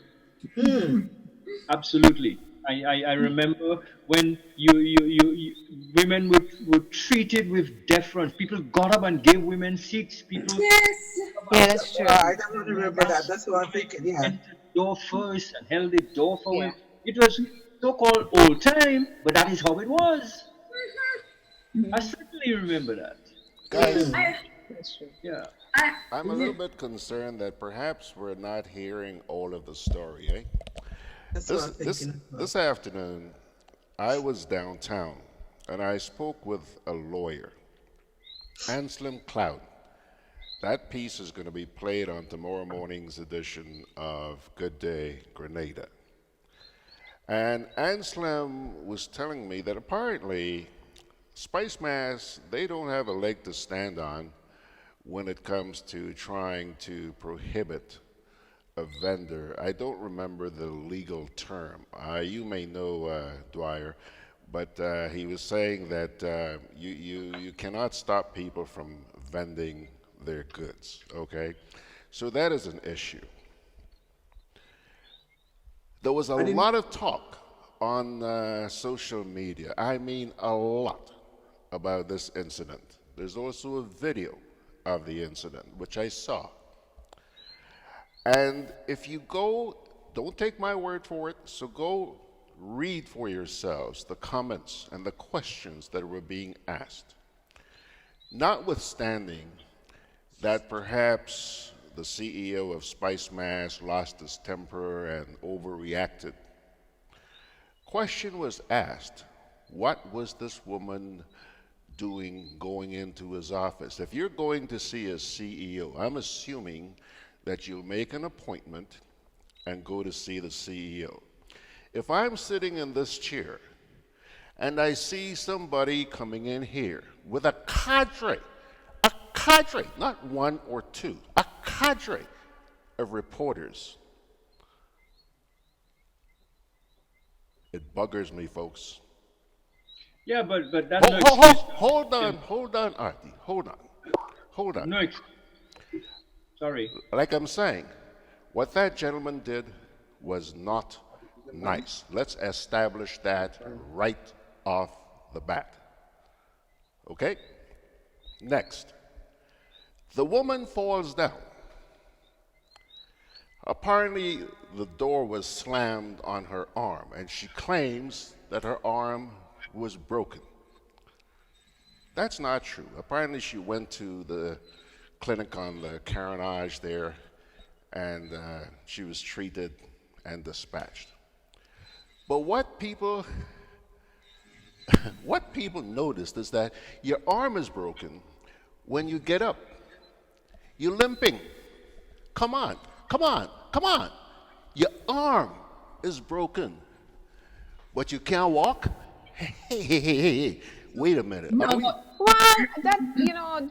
Absolutely. I remember when women were treated with deference. People got up and gave women seats. People. Yes. Yeah, that's true. I don't remember that. That's what I'm thinking. Yeah. Entered the door first and held the door for women. It was so-called old time, but that is how it was. I certainly remember that. Guys, That's true. Yeah. I'm a little bit concerned that perhaps we're not hearing all of the story, eh? That's what I'm thinking. This afternoon, I was downtown and I spoke with a lawyer, Anselm Cloud. That piece is going to be played on tomorrow morning's edition of Good Day Grenada. And Anselm was telling me that apparently Spice Mass, they don't have a leg to stand on when it comes to trying to prohibit a vendor. I don't remember the legal term. You may know, Dwyer, but he was saying that you cannot stop people from vending their goods, okay? So that is an issue. There was a lot of talk on social media, I mean a lot, about this incident. There's also a video of the incident, which I saw. And if you go, don't take my word for it, so go read for yourselves the comments and the questions that were being asked. Notwithstanding that perhaps the CEO of Spice Mass lost his temper and overreacted, question was asked, what was this woman doing going into his office? If you're going to see a CEO, I'm assuming that you'll make an appointment and go to see the CEO. If I'm sitting in this chair and I see somebody coming in here with a cadre, not one or two, a cadre of reporters, it buggers me, folks. Yeah, but that's no excuse. Hold on, Artie. Hold on. No excuse. Sorry. Like I'm saying, what that gentleman did was not nice. Let's establish that right off the bat. Okay? Next. The woman falls down. Apparently, the door was slammed on her arm, and she claims that her arm was broken. That's not true. Apparently, she went to the clinic on the Carenage there, and she was treated and dispatched. But what people noticed is that your arm is broken when you get up. You're limping. Come on, come on, come on. Your arm is broken, but you can't walk? Hey. Wait a minute. No, Well, that,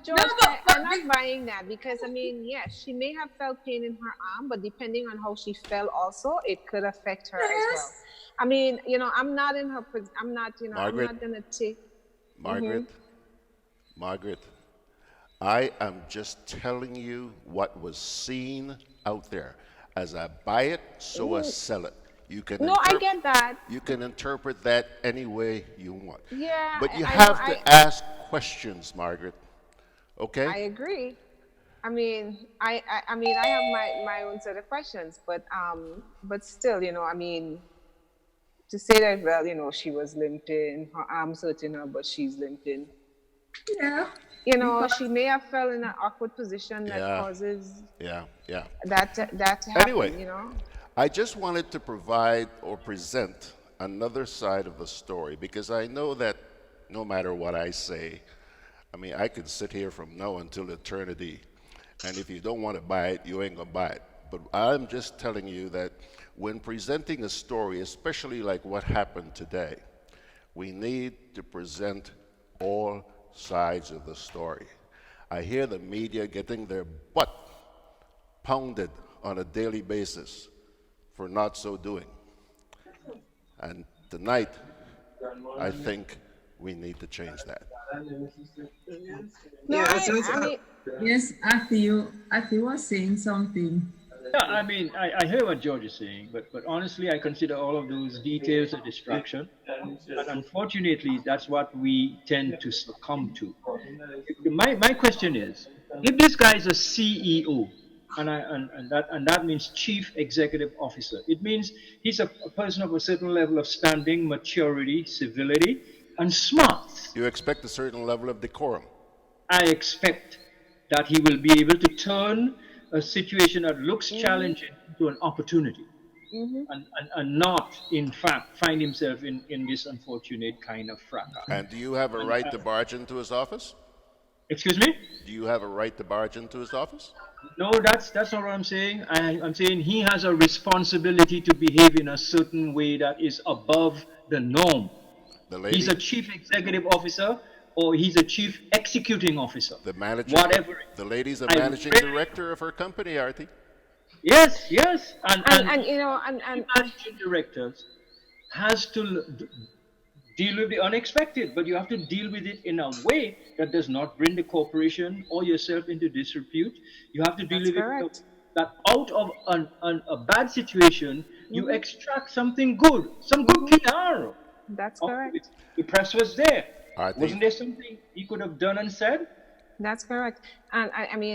George, but I'm not buying that because, yes, she may have felt pain in her arm, but depending on how she fell also, it could affect her as well. yes. I'm not in her, I'm not, I'm Margaret. not going to take. Margaret, I am just telling you what was seen out there. As I buy it, so I sell it. You can No, I get that. You can interpret that any way you want. Yeah. But you I have know, to ask questions, Margaret. Okay? I agree. I have my own set of questions, but still, to say that, well, she was limping, her arm's hurting her, but she's limping. Yeah. She may have fell in an awkward position that causes Yeah. that to happen, Anyway. I just wanted to provide or present another side of the story because I know that no matter what I say, I could sit here from now until eternity, and if you don't want to buy it, you ain't gonna buy it. But I'm just telling you that when presenting a story, especially like what happened today, we need to present all sides of the story. I hear the media getting their butt pounded on a daily basis for not so doing. And tonight, I think we need to change that. Yes, Athi was saying something. Yeah, I hear what George is saying, but honestly, I consider all of those details a distraction. And unfortunately, that's what we tend to succumb to. My question is, if this guy is a CEO, and that means Chief Executive Officer, it means he's a person of a certain level of standing, maturity, civility, and smarts. You expect a certain level of decorum. I expect that he will be able to turn a situation that looks challenging into an opportunity, and not, in fact, find himself in this unfortunate kind of fracas. And do you have a right to barge into his office? Excuse me? Do you have a right to barge into his office? No, that's not what I'm saying. I'm saying he has a responsibility to behave in a certain way that is above the norm. He's a chief executive officer, or he's a chief executing officer. The manager, whatever. The lady's a managing director of her company, Artie. Yes, and managing directors has to deal with the unexpected, but you have to deal with it in a way that does not bring the corporation or yourself into disrepute. You have to deal with it that out of a bad situation, you extract something good, some good PR. That's correct. The press was there. Wasn't there something he could have done and said? That's correct. And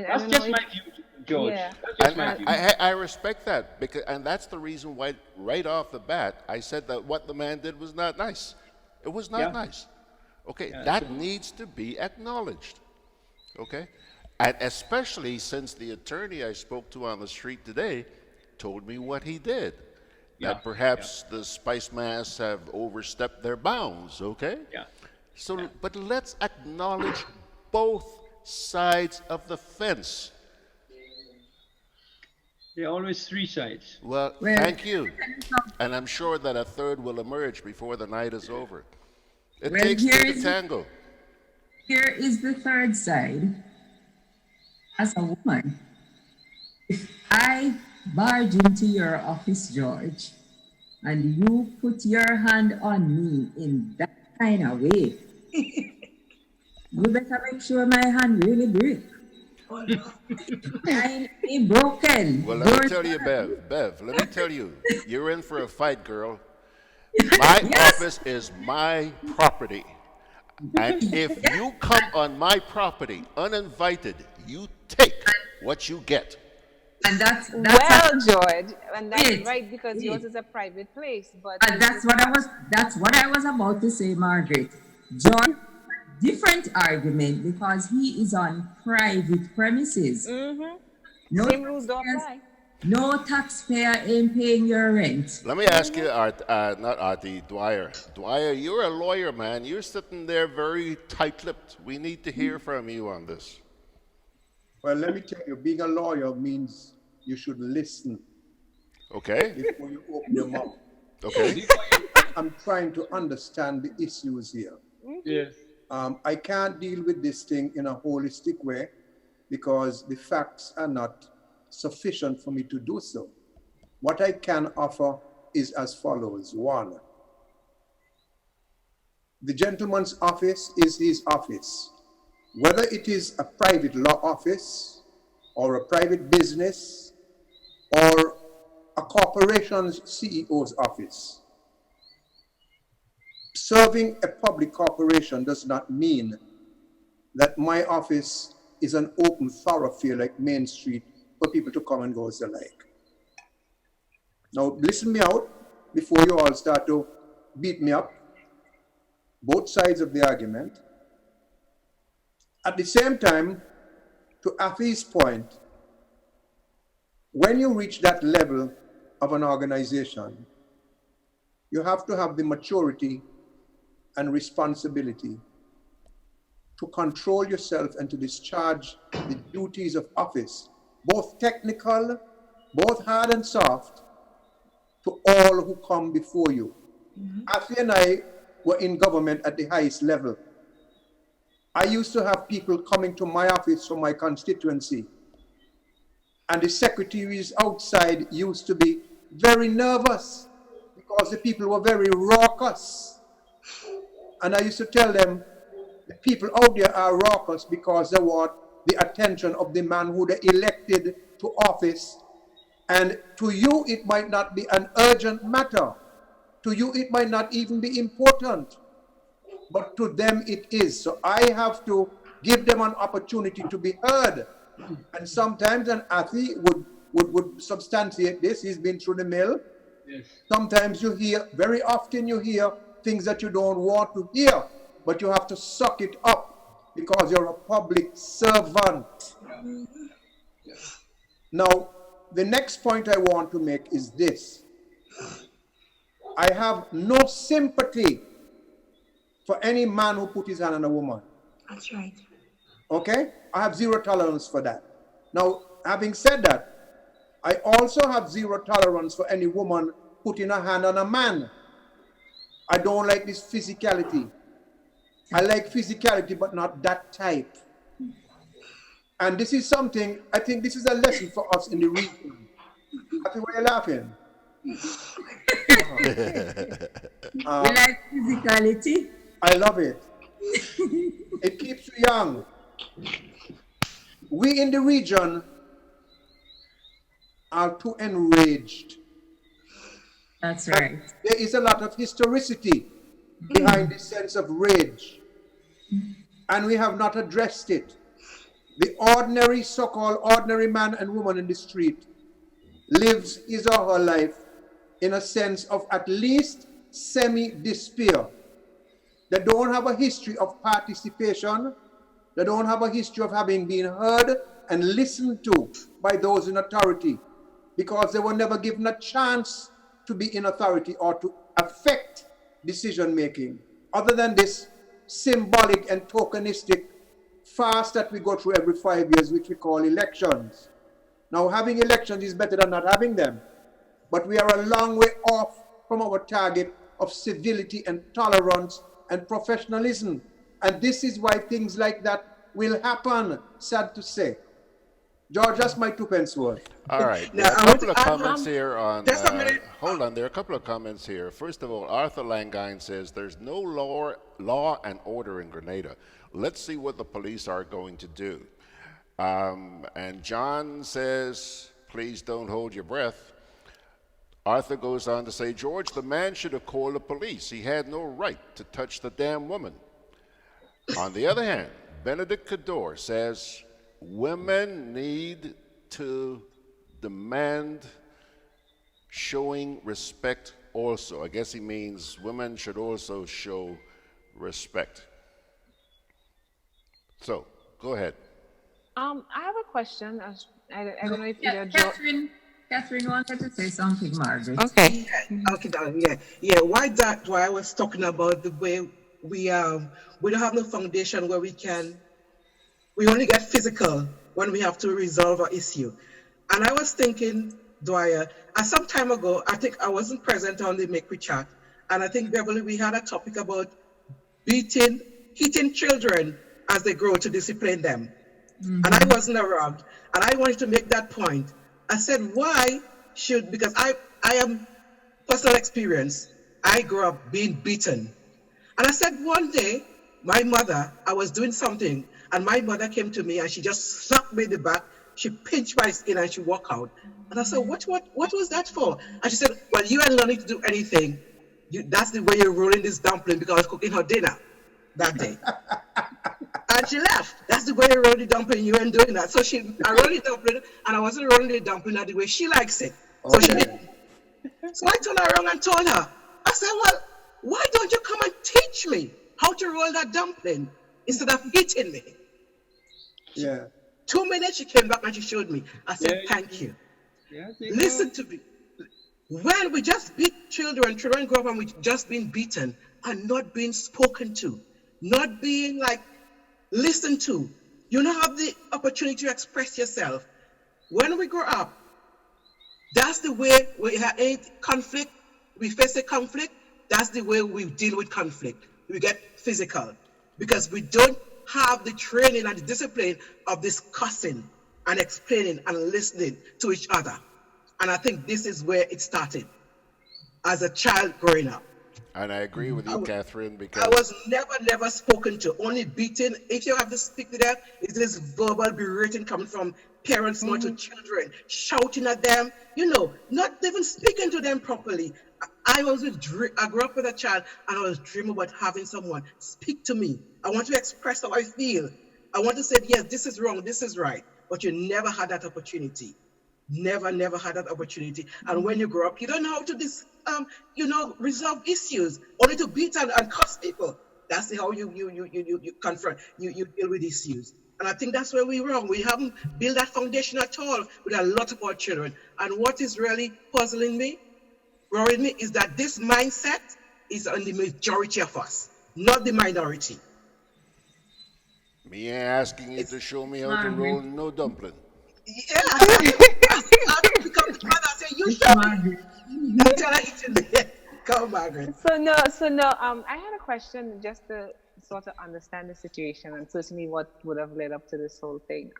that's just my view, George. Yeah. That's just my view. I respect that, and that's the reason why right off the bat I said that what the man did was not nice. It was not nice. Okay, that needs to be acknowledged. Okay, and especially since the attorney I spoke to on the street today told me what he did. That perhaps the Spice Mass have overstepped their bounds. Okay. Yeah. So, but let's acknowledge both sides of the fence. There are always three sides. Well, thank you. And I'm sure that a third will emerge before the night is over. It takes two to tango. Here is the third side. As a woman, if I barge into your office, George, and you put your hand on me in that kind of way, you better make sure my hand really break. I ain't broken. Well, let me tell you, Bev, let me tell you, you're in for a fight, girl. My office is my property. And if you come on my property uninvited, you take what you get. And that's Well, George, and that's it. right because yours is a private place. But And that's what I was about to say, Margaret. John, different argument because he is on private premises. No Same rules don't taxpayers- apply. No taxpayer ain't paying your rent. Let me ask you, not Artie, Dwyer. Dwyer, you're a lawyer, man. You're sitting there very tight-lipped. We need to hear from you on this. Well, let me tell you, being a lawyer means you should listen Okay? before you open your mouth. Okay? I'm trying to understand the issues here. Yes. I can't deal with this thing in a holistic way because the facts are not sufficient for me to do so. What I can offer is as follows. One, the gentleman's office is his office. Whether it is a private law office or a private business or a corporation's CEO's office, serving a public corporation does not mean that my office is an open thoroughfare like Main Street for people to come and go as they like. Now, listen me out before you all start to beat me up, both sides of the argument. At the same time, to Afi's point, when you reach that level of an organization, you have to have the maturity and responsibility to control yourself and to discharge the duties of office, both technical, both hard and soft, to all who come before you. Afi and I were in government at the highest level. I used to have people coming to my office from my constituency, and the secretaries outside used to be very nervous because the people were very raucous. And I used to tell them, the people out there are raucous because they want the attention of the man who they elected to office. And to you, it might not be an urgent matter. To you, it might not even be important. But to them, it is. So I have to give them an opportunity to be heard. And sometimes, and Athi would substantiate this, he's been through the mill. Yes. Sometimes you hear, very often you hear things that you don't want to hear, but you have to suck it up because you're a public servant. Now, the next point I want to make is this. I have no sympathy for any man who put his hand on a woman. That's right. Okay? I have zero tolerance for that. Now, having said that, I also have zero tolerance for any woman putting a hand on a man. I don't like this physicality. I like physicality, but not that type. And this is something, I think this is a lesson for us in the region. Happy, why are you laughing? We like physicality. I love it. It keeps you young. We in the region are too enraged. That's right. There is a lot of historicity behind this sense of rage. And we have not addressed it. The ordinary, so-called ordinary man and woman in the street lives his or her life in a sense of at least semi-despair. They don't have a history of participation. They don't have a history of having been heard and listened to by those in authority because they were never given a chance to be in authority or to affect decision-making, other than this symbolic and tokenistic fast that we go through every 5 years, which we call elections. Now, having elections is better than not having them, but we are a long way off from our target of civility and tolerance and professionalism. And this is why things like that will happen, sad to say. George, that's my 2 pence worth. All right. There Now, are I a want couple to of add, comments here on. just a minute. Hold on. There are a couple of comments here. First of all, Arthur Langine says there's no law and order in Grenada. Let's see what the police are going to do. And John says, please don't hold your breath. Arthur goes on to say, George, the man should have called the police. He had no right to touch the damn woman. On the other hand, Benedict Cador says women need to demand showing respect also. I guess he means women should also show respect. So, go ahead. I have a question. I don't know if Yeah, either Joe. Catherine wanted to say something, Margaret. Okay. Okay, darling, yeah. Why I was talking about the way we don't have no foundation where we only get physical when we have to resolve an issue. And I was thinking, Dwyer, some time ago, I think I wasn't present on the Mek We Chat, and I think Beverly, we had a topic about hitting children as they grow to discipline them. And I wasn't around, and I wanted to make that point. I said, because I am personal experience, I grew up being beaten. And I said one day, I was doing something, and my mother came to me and she just slapped me in the back, she pinched my skin and she walked out. And I said, what was that for? And she said, well, you ain't learning to do anything. That's the way you're rolling this dumpling because I was cooking her dinner that day. And she laughed. That's the way you roll the dumpling, you ain't doing that. So I rolled the dumpling, and I wasn't rolling the dumpling the way she likes it. So she didn't. So I turned around and told her, I said, well, why don't you come and teach me how to roll that dumpling instead of hitting me? Yeah. 2 minutes, she came back and she showed me. I said, thank you. Yeah, Listen to me. When we just beat children grow up and we just being beaten and not being spoken to, not being listened to. You don't have the opportunity to express yourself. When we grow up, that's the way we have a conflict. We face a conflict. That's the way we deal with conflict. We get physical because we don't have the training and the discipline of discussing and explaining and listening to each other. And I think this is where it started as a child growing up. And I agree with you, Catherine, because I was never spoken to, only beaten. If you have to speak to them, it's this verbal berating coming from parents more to children, shouting at them, not even speaking to them properly. I grew up with a child and I was dreaming about having someone speak to me. I want to express how I feel. I want to say, yes, this is wrong, this is right. But you never had that opportunity. Never had that opportunity. And when you grow up, you don't know how to resolve issues, only to beat and cuss people. That's how you confront, you deal with issues. And I think that's where we're wrong. We haven't built that foundation at all with a lot of our children. And what is really puzzling me, worrying me, is that this mindset is on the majority of us, not the minority. me asking you to show me how to roll no dumpling. Yeah, I don't become the mother and say, you show me. Until I eat in the head. Come, Margaret. So no. I had a question just to sort of understand the situation and certainly what would have led up to this whole thing.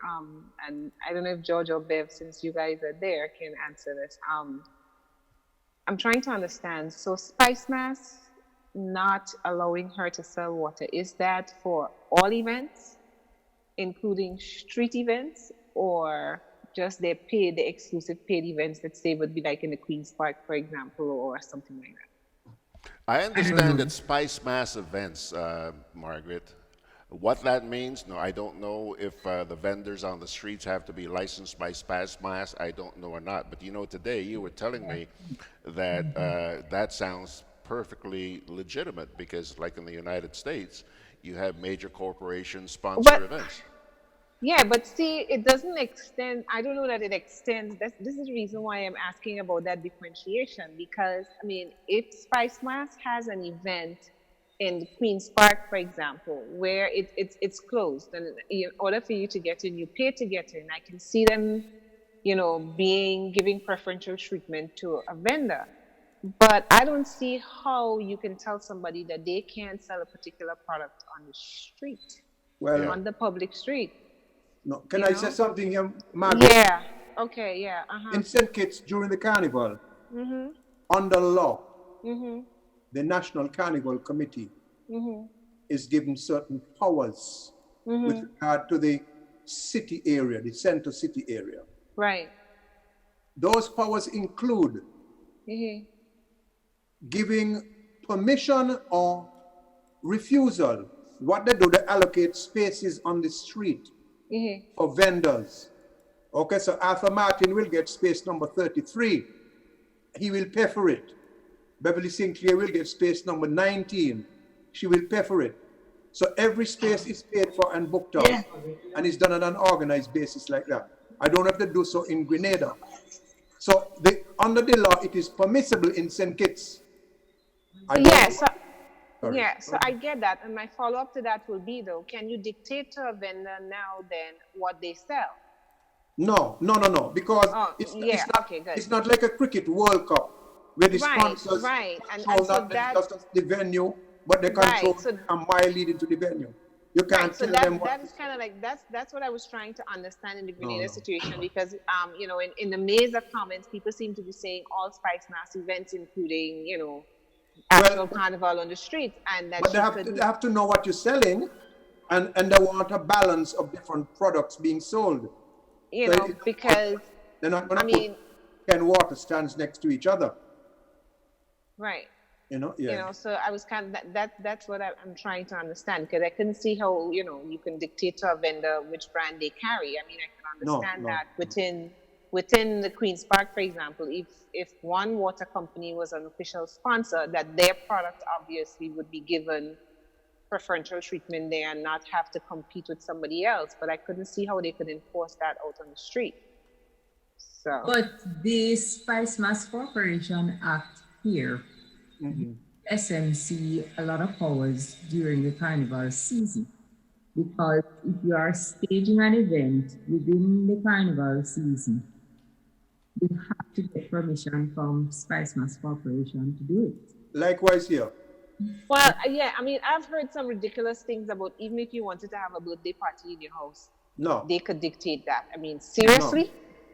And I don't know if George or Bev, since you guys are there, can answer this. I'm trying to understand. So Spice Mass not allowing her to sell water, is that for all events, including street events, or just the exclusive paid events that say would be like in the Queen's Park, for example, or something like that? I understand that Spice Mass events, Margaret. What that means, no, I don't know if the vendors on the streets have to be licensed by Spice Mass. I don't know or not. But today you were telling me that that sounds perfectly legitimate because, like in the United States, you have major corporations sponsor events. Yeah, but see, it doesn't extend. I don't know that it extends. This is the reason why I'm asking about that differentiation. Because, if Spice Mass has an event in Queen's Park, for example, where it's closed, and in order for you to get in, you pay to get in. I can see them, giving preferential treatment to a vendor. But I don't see how you can tell somebody that they can't sell a particular product on the street, on the public street. No, can I say something here, Margaret? Yeah. Okay. Yeah. In St. Kitts during the carnival, under law, the National Carnival Committee is given certain powers with regard to the city area, the center city area. Right. Those powers include giving permission or refusal what they do, they allocate spaces on the street for vendors. Okay, so Atherton Martin will get space number 33. He will pay for it. Beverley Sinclair will get space number 19. She will pay for it. So every space is paid for and booked out. Yeah. And it's done on an organized basis like that. I don't have to do so in Grenada. So under the law, it is permissible in St. Kitts. So I get that. And my follow-up to that will be, though, can you dictate to a vendor now then what they sell? No, because it's not like a cricket World Cup where the sponsors control not just the venue, but they control a mile leading to the venue. You can't tell them what. That is kind of like that's what I was trying to understand in the Grenada situation, because in the maze of comments, people seem to be saying all Spice Mass events, including actual carnival on the streets, and that. But they have to know what you're selling, and they want a balance of different products being sold. Because they're not going to put 10 water stands next to each other. Right. So I was kind of that's what I'm trying to understand, because I couldn't see how you can dictate to a vendor which brand they carry. I mean, I can understand that within the Queen's Park, for example, if one water company was an official sponsor, that their product obviously would be given preferential treatment there and not have to compete with somebody else. But I couldn't see how they could enforce that out on the street. So, but the Spice Mass Corporation Act here, SMC a lot of powers during the carnival season, because if you are staging an event within the carnival season, you have to get permission from Spice Mass Corporation to do it. Likewise here. Well, I mean, I've heard some ridiculous things about even if you wanted to have a birthday party in your house, they could dictate that. I mean, seriously?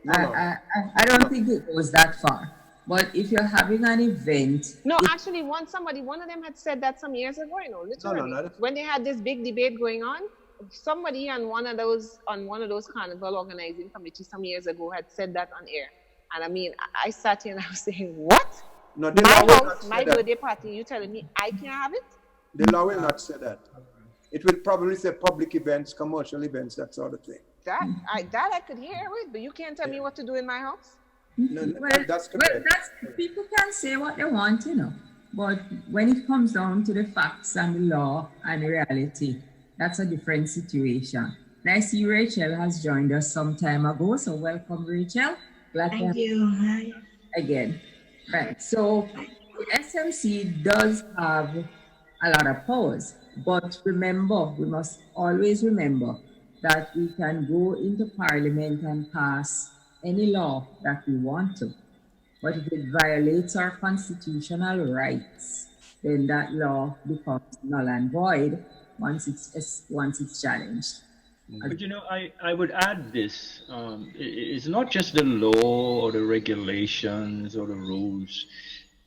I don't think it goes that far. But if you're having an event... No, actually, one of them had said that some years ago, literally. When they had this big debate going on, somebody on one of those carnival organizing committees some years ago had said that on air. And I mean, I sat here and I was saying, what? No, my house, my birthday party, you telling me I can't have it? The law will not say that. It will probably say public events, commercial events, that sort of thing. That I could hear it, but you can't tell me what to do in my house? No, that's correct. People can say what they want, but when it comes down to the facts and the law and the reality, that's a different situation. And I see Rachael has joined us some time ago, so welcome, Rachael. Thank you. Hi. Again. Right, so SMC does have a lot of powers, but remember, we must always remember that we can go into Parliament and pass any law that we want to. But if it violates our constitutional rights, then that law becomes null and void once it's challenged. But I would add this. It's not just the law or the regulations or the rules.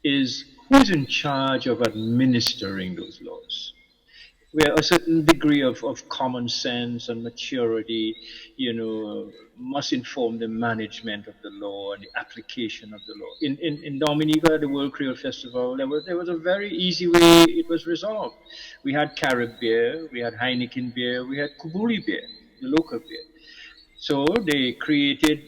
Is who's in charge of administering those laws? Where a certain degree of common sense and maturity, must inform the management of the law and the application of the law. In Dominica, at the World Creole Festival, there was a very easy way it was resolved. We had Carib beer, we had Heineken beer, we had Kubuli beer, the local beer. So they created,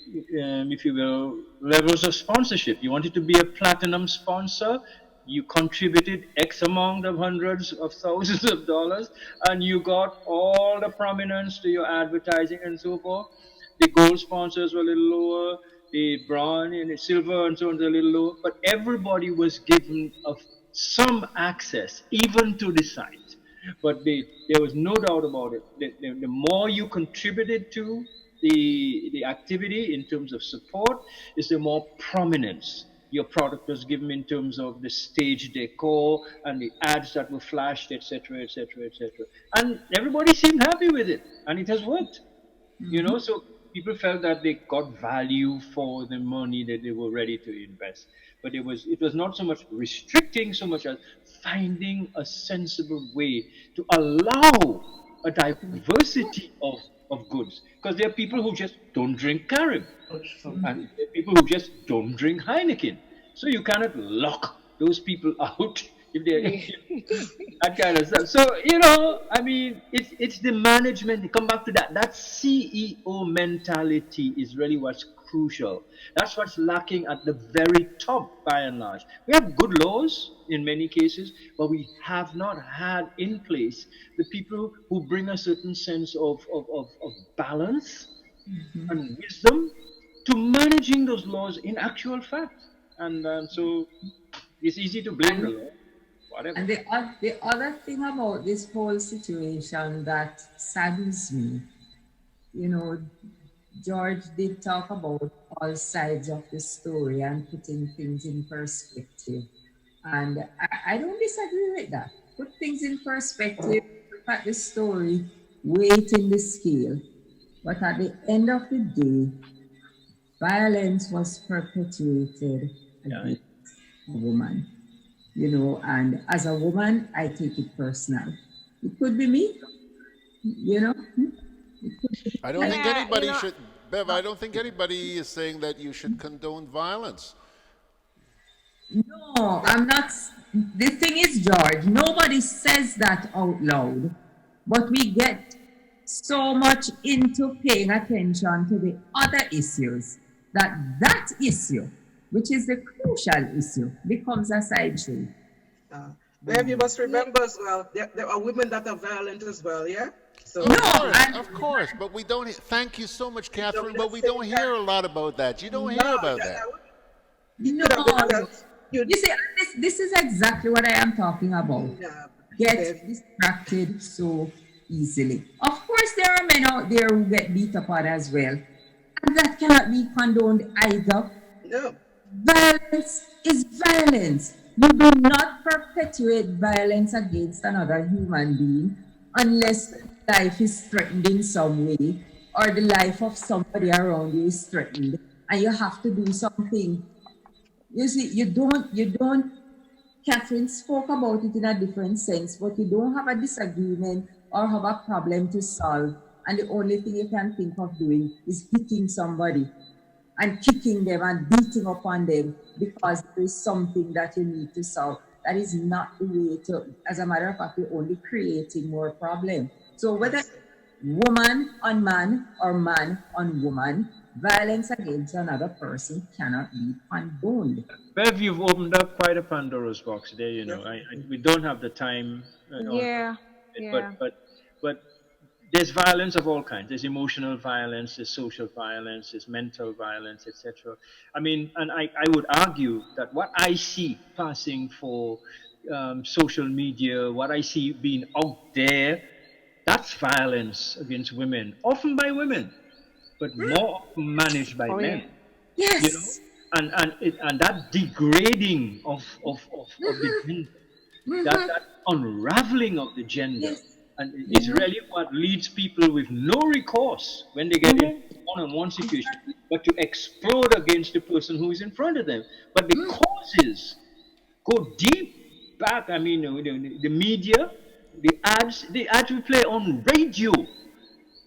if you will, levels of sponsorship. You wanted to be a platinum sponsor, you contributed X amount of hundreds of thousands of dollars, and you got all the prominence to your advertising and so forth. The gold sponsors were a little lower, the bronze and the silver and so on was a little lower, but everybody was given some access, even to the site. But there was no doubt about it. The more you contributed to the activity in terms of support, is the more prominence your product was given in terms of the stage decor and the ads that were flashed, etc., etc., etc. And everybody seemed happy with it, and it has worked. So people felt that they got value for the money that they were ready to invest. But it was not so much restricting so much as finding a sensible way to allow a diversity of goods. Because there are people who just don't drink Carib, and there are people who just don't drink Heineken. So you cannot lock those people out if they that kind of stuff. So you know, I mean, it's the management. Come back to that. That CEO mentality is really what's crucial. That's what's lacking at the very top, by and large. We have good laws in many cases, but we have not had in place the people who bring a certain sense of balance and wisdom to managing those laws in actual fact. And so it's easy to blame the law. Whatever. And the other thing about this whole situation that saddens me, you know, George did talk about all sides of the story and putting things in perspective. And I don't disagree with that. Put things in perspective, look at the story, weight in the scale. But at the end of the day, violence was perpetuated against a woman. You know, and as a woman, I take it personal. It could be me, you know. I don't think anybody should, Bev, I don't think anybody is saying that you should condone violence. No, I'm not. The thing is, George, nobody says that out loud, but we get so much into paying attention to the other issues that issue, which is the crucial issue, becomes a side show. Bev, you must remember as well, there are women that are violent as well, yeah? So Of course, but we don't. Thank you so much, Catherine. But we don't hear a lot about that. You don't hear about that. No, you see, this is exactly what I am talking about. Get distracted so easily. Of course, there are men out there who get beat upon as well, and that cannot be condoned either. No. Violence is violence. You do not perpetuate violence against another human being unless life is threatened in some way or the life of somebody around you is threatened and you have to do something. You see, you don't, Catherine spoke about it in a different sense, but you don't have a disagreement or have a problem to solve, and the only thing you can think of doing is hitting somebody and kicking them and beating upon them because there is something that you need to solve. That is not the way to, as a matter of fact, you're only creating more problem. So whether woman on man or man on woman, violence against another person cannot be condoned. Bev, you've opened up quite a Pandora's box there. You know, we don't have the time. But there's violence of all kinds. There's emotional violence, there's social violence, there's mental violence, etc. I mean, and I would argue that what I see passing for social media, what I see being out there, that's violence against women, often by women, but more often managed by men. Yes. You know? And that degrading of the gender, that unraveling of the gender, and it's really what leads people with no recourse when they get in one-on-one situation, but to explode against the person who is in front of them. But the causes go deep back. I mean, the media, the ads we play on radio,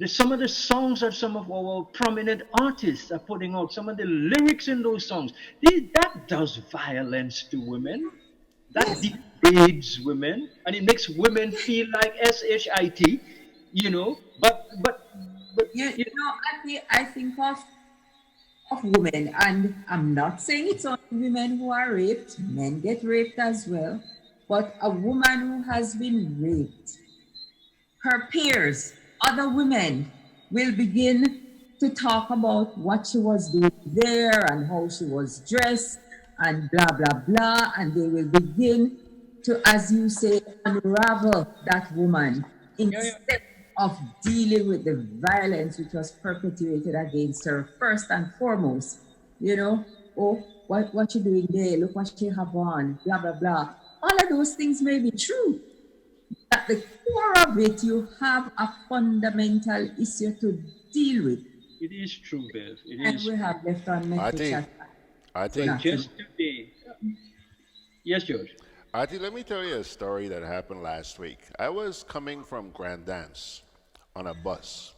some of the songs that some of our prominent artists are putting out, some of the lyrics in those songs, that does violence to women. That degrades women, and it makes women feel like shit, you know. But you know, I think of women, and I'm not saying it's only women who are raped. Men get raped as well. But a woman who has been raped, her peers, other women, will begin to talk about what she was doing there and how she was dressed and blah, blah, blah. And they will begin to, as you say, unravel that woman instead of dealing with the violence which was perpetuated against her first and foremost. You know, oh, what you doing there? Look what she have on, blah, blah, blah. All of those things may be true. At the core of it, you have a fundamental issue to deal with. It is true, Bev. And we have left on Mek We Chat. I think just today. Yes, George. Artie, let me tell you a story that happened last week. I was coming from GRENADABROADCAST on a bus.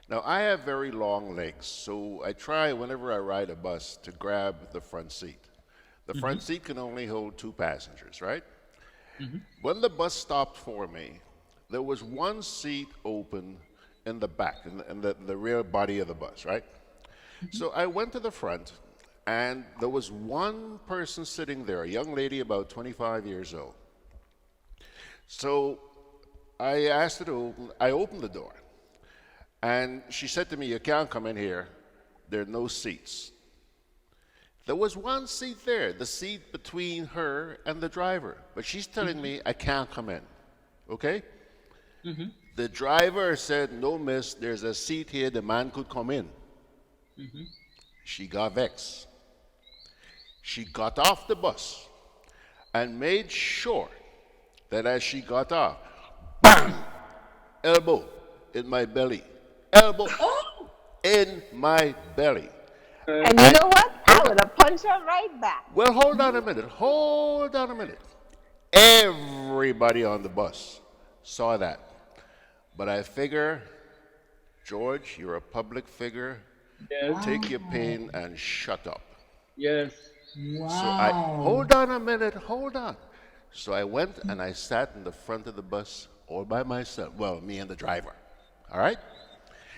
Now, I have very long legs, so I try, whenever I ride a bus, to grab the front seat. The front seat can only hold 2 passengers, right? When the bus stopped for me, there was one seat open in the back, in the rear body of the bus, right? So I went to the front, and there was one person sitting there, a young lady about 25 years old. So I asked her to open, I opened the door, and she said to me, "You can't come in here. There are no seats." There was one seat there, the seat between her and the driver, but she's telling me I can't come in, okay? The driver said, "No, miss, there's a seat here, the man could come in." She got vexed. She got off the bus and made sure that as she got off, bam, elbow in my belly, elbow in my belly. And you know what? I would have punched her right back. Well, hold on a minute. Everybody on the bus saw that. But I figure, George, you're a public figure. Yes. Take your pain and shut up. Yes. So hold on a minute. So I went and I sat in the front of the bus all by myself. Well, me and the driver. All right?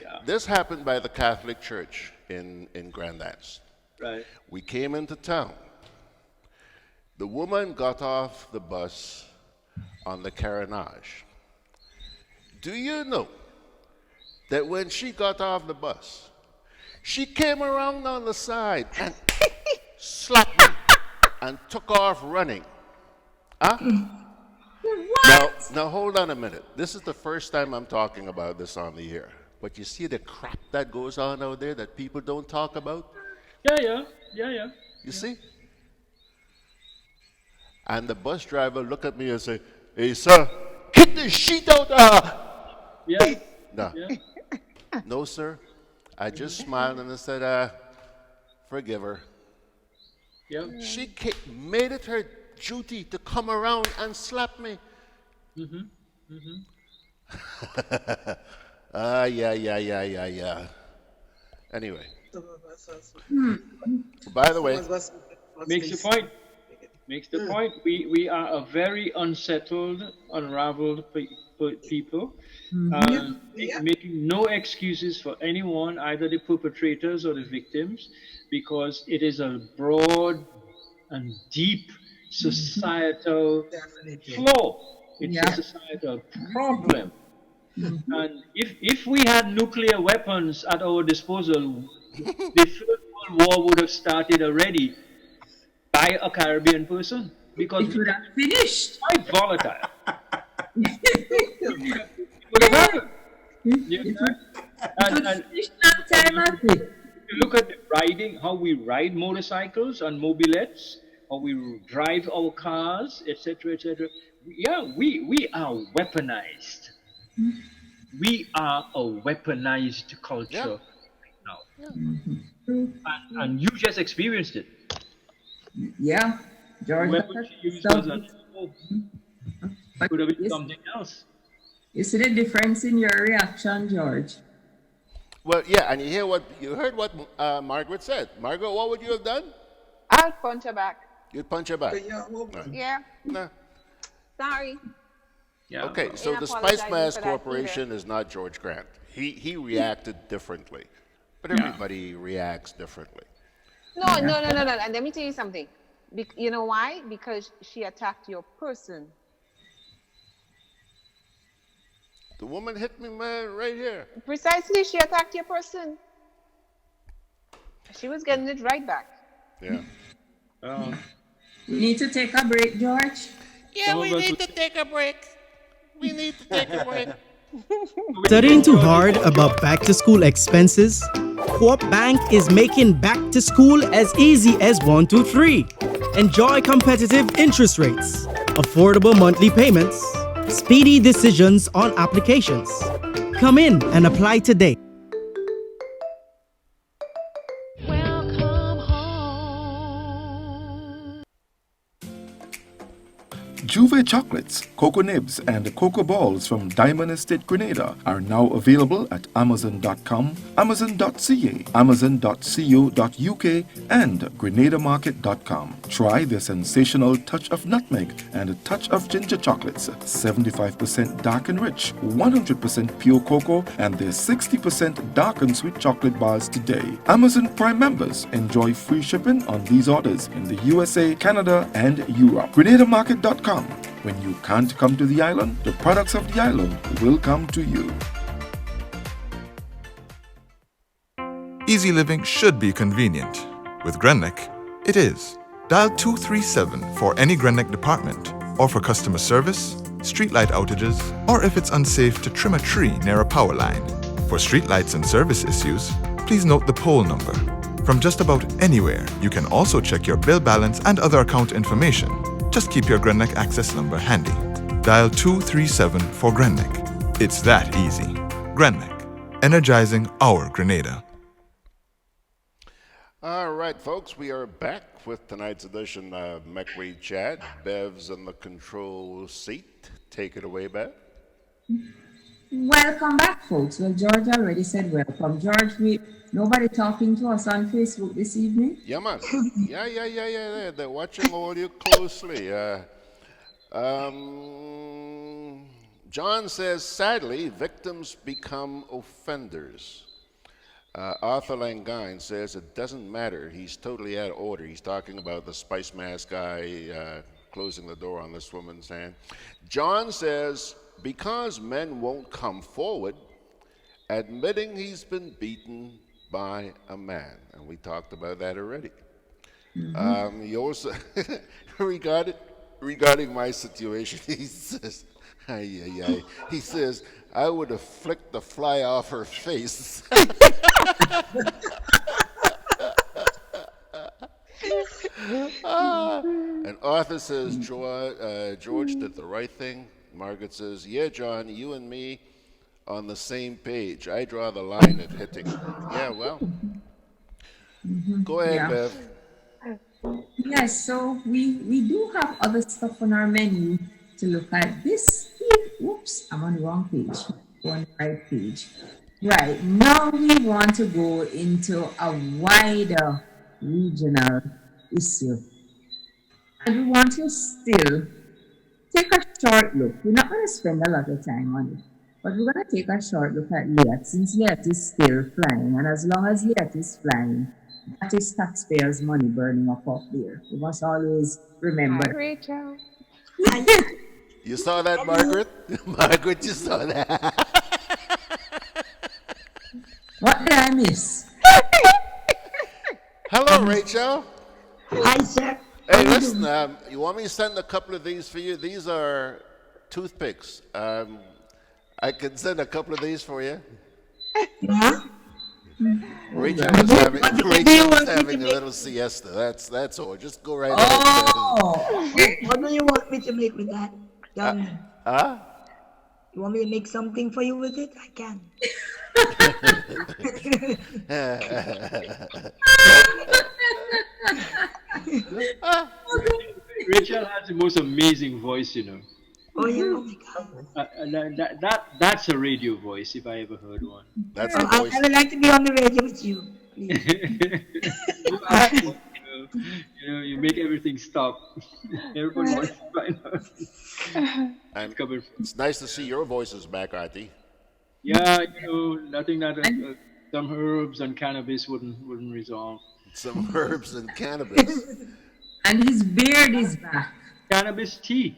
Yeah. This happened by the Catholic Church in GRENADABROADCAST. Right. We came into town. The woman got off the bus on the carronage. Do you know that when she got off the bus, she came around on the side and slapped me and took off running? Huh? Now hold on a minute. This is the first time I'm talking about this on the air. But you see the crap that goes on out there that people don't talk about? Yeah. You see? And the bus driver looked at me and said, "Hey, sir, kick the shit out of her." Yeah. No. Yeah. No, sir. I just smiled and I said, "Forgive her." Yeah. She made it her duty to come around and slap me. Yeah. Anyway. By the way, Makes the point. We are a very unsettled, unraveled people, making no excuses for anyone, either the perpetrators or the victims, because it is a broad and deep societal flaw. It's a societal problem. And if we had nuclear weapons at our disposal, the First World War would have started already by a Caribbean person, because it would have finished. Quite volatile. It would have happened. And you look at the riding, how we ride motorcycles and mobilettes, how we drive our cars, etc., etc. Yeah, we are weaponized. We are a weaponized culture now. And you just experienced it. Yeah, George. Could have been something else. You see the difference in your reaction, George? Well, yeah, and you heard what Margaret said. Margaret, what would you have done? I'll punch her back. You'd punch her back? Yeah. No. Sorry. Yeah. Okay, so the Spice Mass Corporation is not George Grant. He reacted differently, but everybody reacts differently. No. And let me tell you something. You know why? Because she attacked your person. The woman hit me, man, right here. Precisely, she attacked your person. She was getting it right back. Yeah. We need to take a break, George. Yeah, we need to take a break. Studying too hard about back-to-school expenses? Co-op Bank is making back to school as easy as 1, 2, 3. Enjoy competitive interest rates, affordable monthly payments, speedy decisions on applications. Come in and apply today. Juve chocolates, cocoa nibs, and cocoa balls from Diamond Estate Grenada are now available at Amazon.com, Amazon.ca, Amazon.co.uk, and GrenadaMarket.com. Try the sensational touch of nutmeg and a touch of ginger chocolates, 75% dark and rich, 100% pure cocoa, and their 60% dark and sweet chocolate bars today. Amazon Prime members enjoy free shipping on these orders in the USA, Canada, and Europe. GrenadaMarket.com. When you can't come to the island, the products of the island will come to you. Easy living should be convenient. With GRENADAB, it is. Dial 237 for any GRENADAB department, or for customer service, streetlight outages, or if it's unsafe to trim a tree near a power line. For streetlights and service issues, please note the pole number. From just about anywhere, you can also check your bill balance and other account information. Just keep your GRENADAB access number handy. Dial 237 for GRENADAB. It's that easy. GRENADAB, energizing our Grenada. All right, folks, we are back with tonight's edition of Mek We Chat. Bev's in the control seat. Take it away, Bev. Welcome back, folks. Well, George already said welcome. George, nobody talking to us on Facebook this evening? Yeah, man. Yeah. They're watching all you closely. John says, sadly, victims become offenders. Arthur Langine says it doesn't matter. He's totally out of order. He's talking about the Spice Mask guy closing the door on this woman's hand. John says, because men won't come forward, admitting he's been beaten by a man. And we talked about that already. Mm-hmm. He also, regarding my situation, he says, he says, I would have flicked the fly off her face. And Arthur says, George did the right thing. Margaret says, yeah, John, you and me on the same page. I draw the line at hitting. Yeah, well. Mm-hmm. Go ahead, Bev. Yes, so we do have other stuff on our menu to look at. This, oops, I'm on the wrong page. On the right page. Right, now we want to go into a wider regional issue. And we want to still take a short look. We're not going to spend a lot of time on it, but we're going to take a short look at LIAT, since LIAT is still flying. And as long as LIAT is flying, that is taxpayers' money burning up there. We must always remember. Hi, Rachael. You saw that, Margaret? Margaret, you saw that. What did I miss? Hello, Rachael. Hi, sir. Hey, listen, you want me to send a couple of these for you? These are toothpicks. I can send a couple of these for you. Yeah? Rachel was having a little siesta. That's all. Just go right ahead. What do you want me to make with that? You want me to make something for you with it? I can. Rachael has the most amazing voice, you know. Oh yeah, oh my God. That's a radio voice, if I ever heard one. That's the voice. I would like to be on the radio with you. You make everything stop. Everybody wants to find out. It's nice to see your voices back, Artie. Yeah, nothing that some herbs and cannabis wouldn't resolve. Some herbs and cannabis. And his beard is back. Cannabis tea.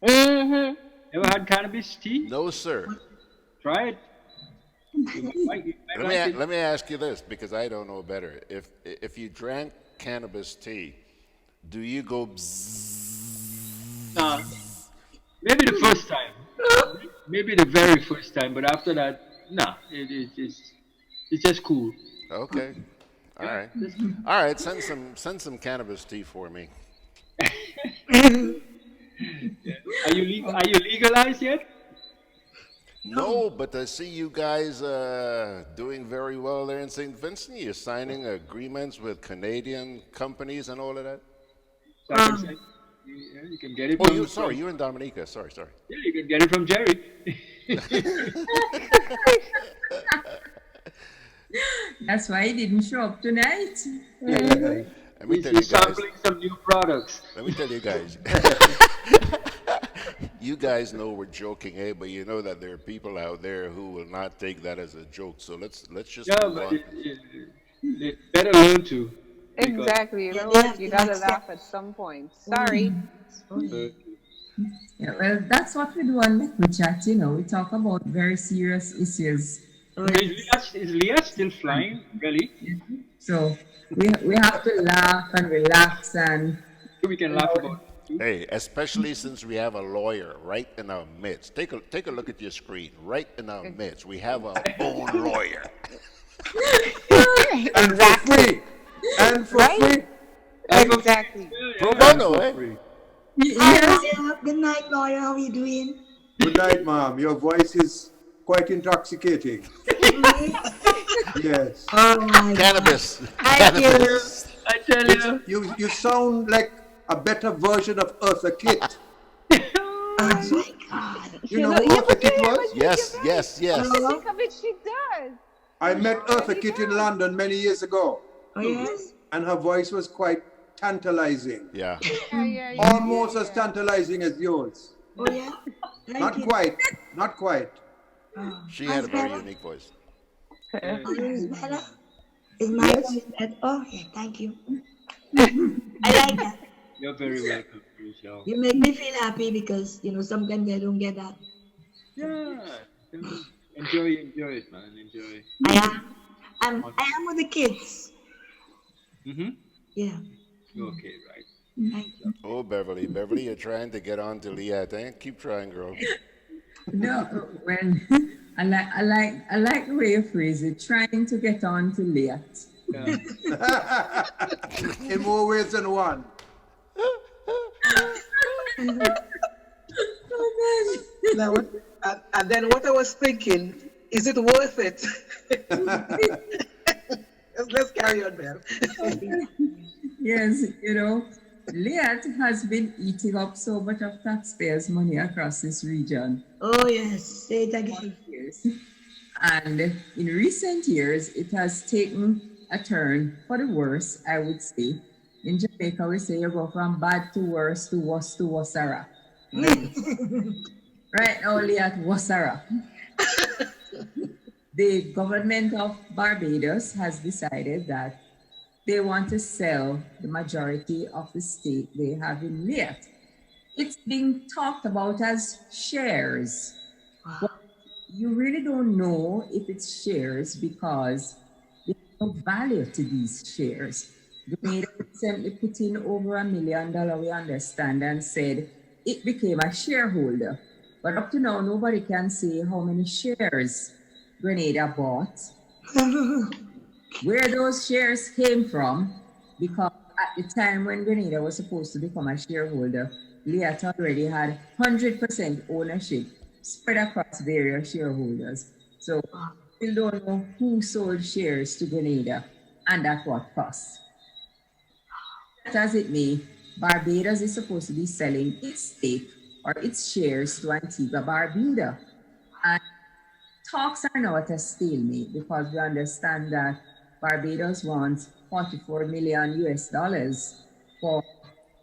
Mm-hmm. Ever had cannabis tea? No, sir. Try it. Let me ask you this, because I don't know better. If you drank cannabis tea, do you go bzzz? Nah, maybe the first time. Maybe the very first time, but after that, nah. It's just cool. Okay. All right. All right. Send some cannabis tea for me. Are you legalized yet? No, but I see you guys doing very well there in St. Vincent. You're signing agreements with Canadian companies and all of that. Yeah, you can get it Oh, from. you're in Dominica. Sorry. Yeah, you can get it from Jerry. That's why he didn't show up tonight. Let me tell you He's guys. sampling some new products. Let me tell you guys. You guys know we're joking, eh? But you know that there are people out there who will not take that as a joke. So let's just Yeah, move but on. they better learn to. Exactly. You know what? You gotta laugh at some point. Sorry. Yeah, well, that's what we do on Mek We Chat. We talk about very serious issues. Is LIAT still flying, really? So we have to laugh and relax and. We can laugh about it. Hey, especially since we have a lawyer right in our midst. Take a look at your screen. Right in our midst, we have our own lawyer. And for free. And for free. Exactly. Pro bono, eh? Good night, lawyer. How are you doing? Good night, ma'am. Your voice is quite intoxicating. Yes. Oh my Cannabis. Cannabis. I tell you. You sound like a better version of Eartha Kitt. Oh my God. You know who Eartha Kitt was? Yes. Think of it, she does. I met Eartha Kitt in London many years ago. Oh yes. And her voice was quite tantalizing. Yeah. Almost as tantalizing as yours. Oh yeah. Not quite. She had a very unique voice. Is better? Is my voice better? Oh yeah, thank you. I like that. You're very welcome, Rachael. You make me feel happy because sometimes I don't get that. Yeah. Enjoy it, man. Enjoy. I am with the kids. Mm-hmm. Yeah. Okay, right. Thank you. Oh, Beverly, you're trying to get on to LIAT, eh? Keep trying, girl. No, when I like the way you phrase it, trying to get on to LIAT. Yeah. In more ways than one. And then what I was thinking, is it worth it? Let's carry on, Bev. Yes, LIAT has been eating up so much of taxpayers' money across this region. Oh yes, say it again. And in recent years, it has taken a turn for the worse, I would say. In Jamaica, we say you go from bad to worse to worse to worsera. Right now, LIAT worsera. The government of Barbados has decided that they want to sell the majority of the stake they have in LIAT. It's being talked about as shares. Wow. But you really don't know if it's shares because there's no value to these shares. Grenada recently put in over $1 million, we understand, and said it became a shareholder. But up to now, nobody can say how many shares Grenada bought, where those shares came from, because at the time when Grenada was supposed to become a shareholder, LIAT already had 100% ownership spread across various shareholders. So we don't know who sold shares to Grenada and at what cost. As it may, Barbados is supposed to be selling its stake or its shares to Antigua Barbuda. And talks are now at a stalemate because we understand that Barbados wants $44 million for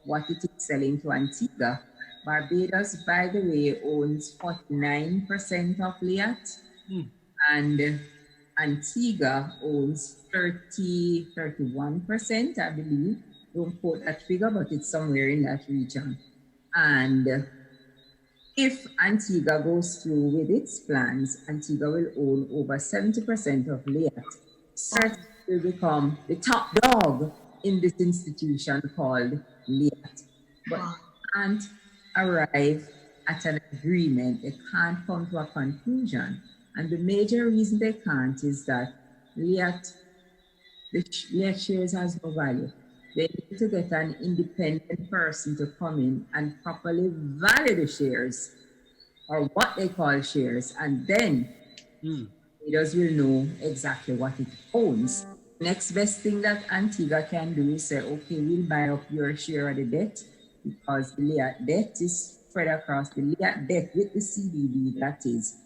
what it is selling to Antigua. Barbados, by the way, owns 49% of LIAT, and Antigua owns 31%, I believe. Don't quote that figure, but it's somewhere in that region. And if Antigua goes through with its plans, Antigua will own over 70% of LIAT. Certainly will become the top dog in this institution called LIAT. But they can't arrive at an agreement. They can't come to a conclusion. And the major reason they can't is that LIAT shares has no value. They need to get an independent person to come in and properly value the shares, or what they call shares, and then leaders will know exactly what it owns. Next best thing that Antigua can do is say, okay, we'll buy up your share of the debt, because the LIAT debt is spread across the LIAT debt with the CDB, that is,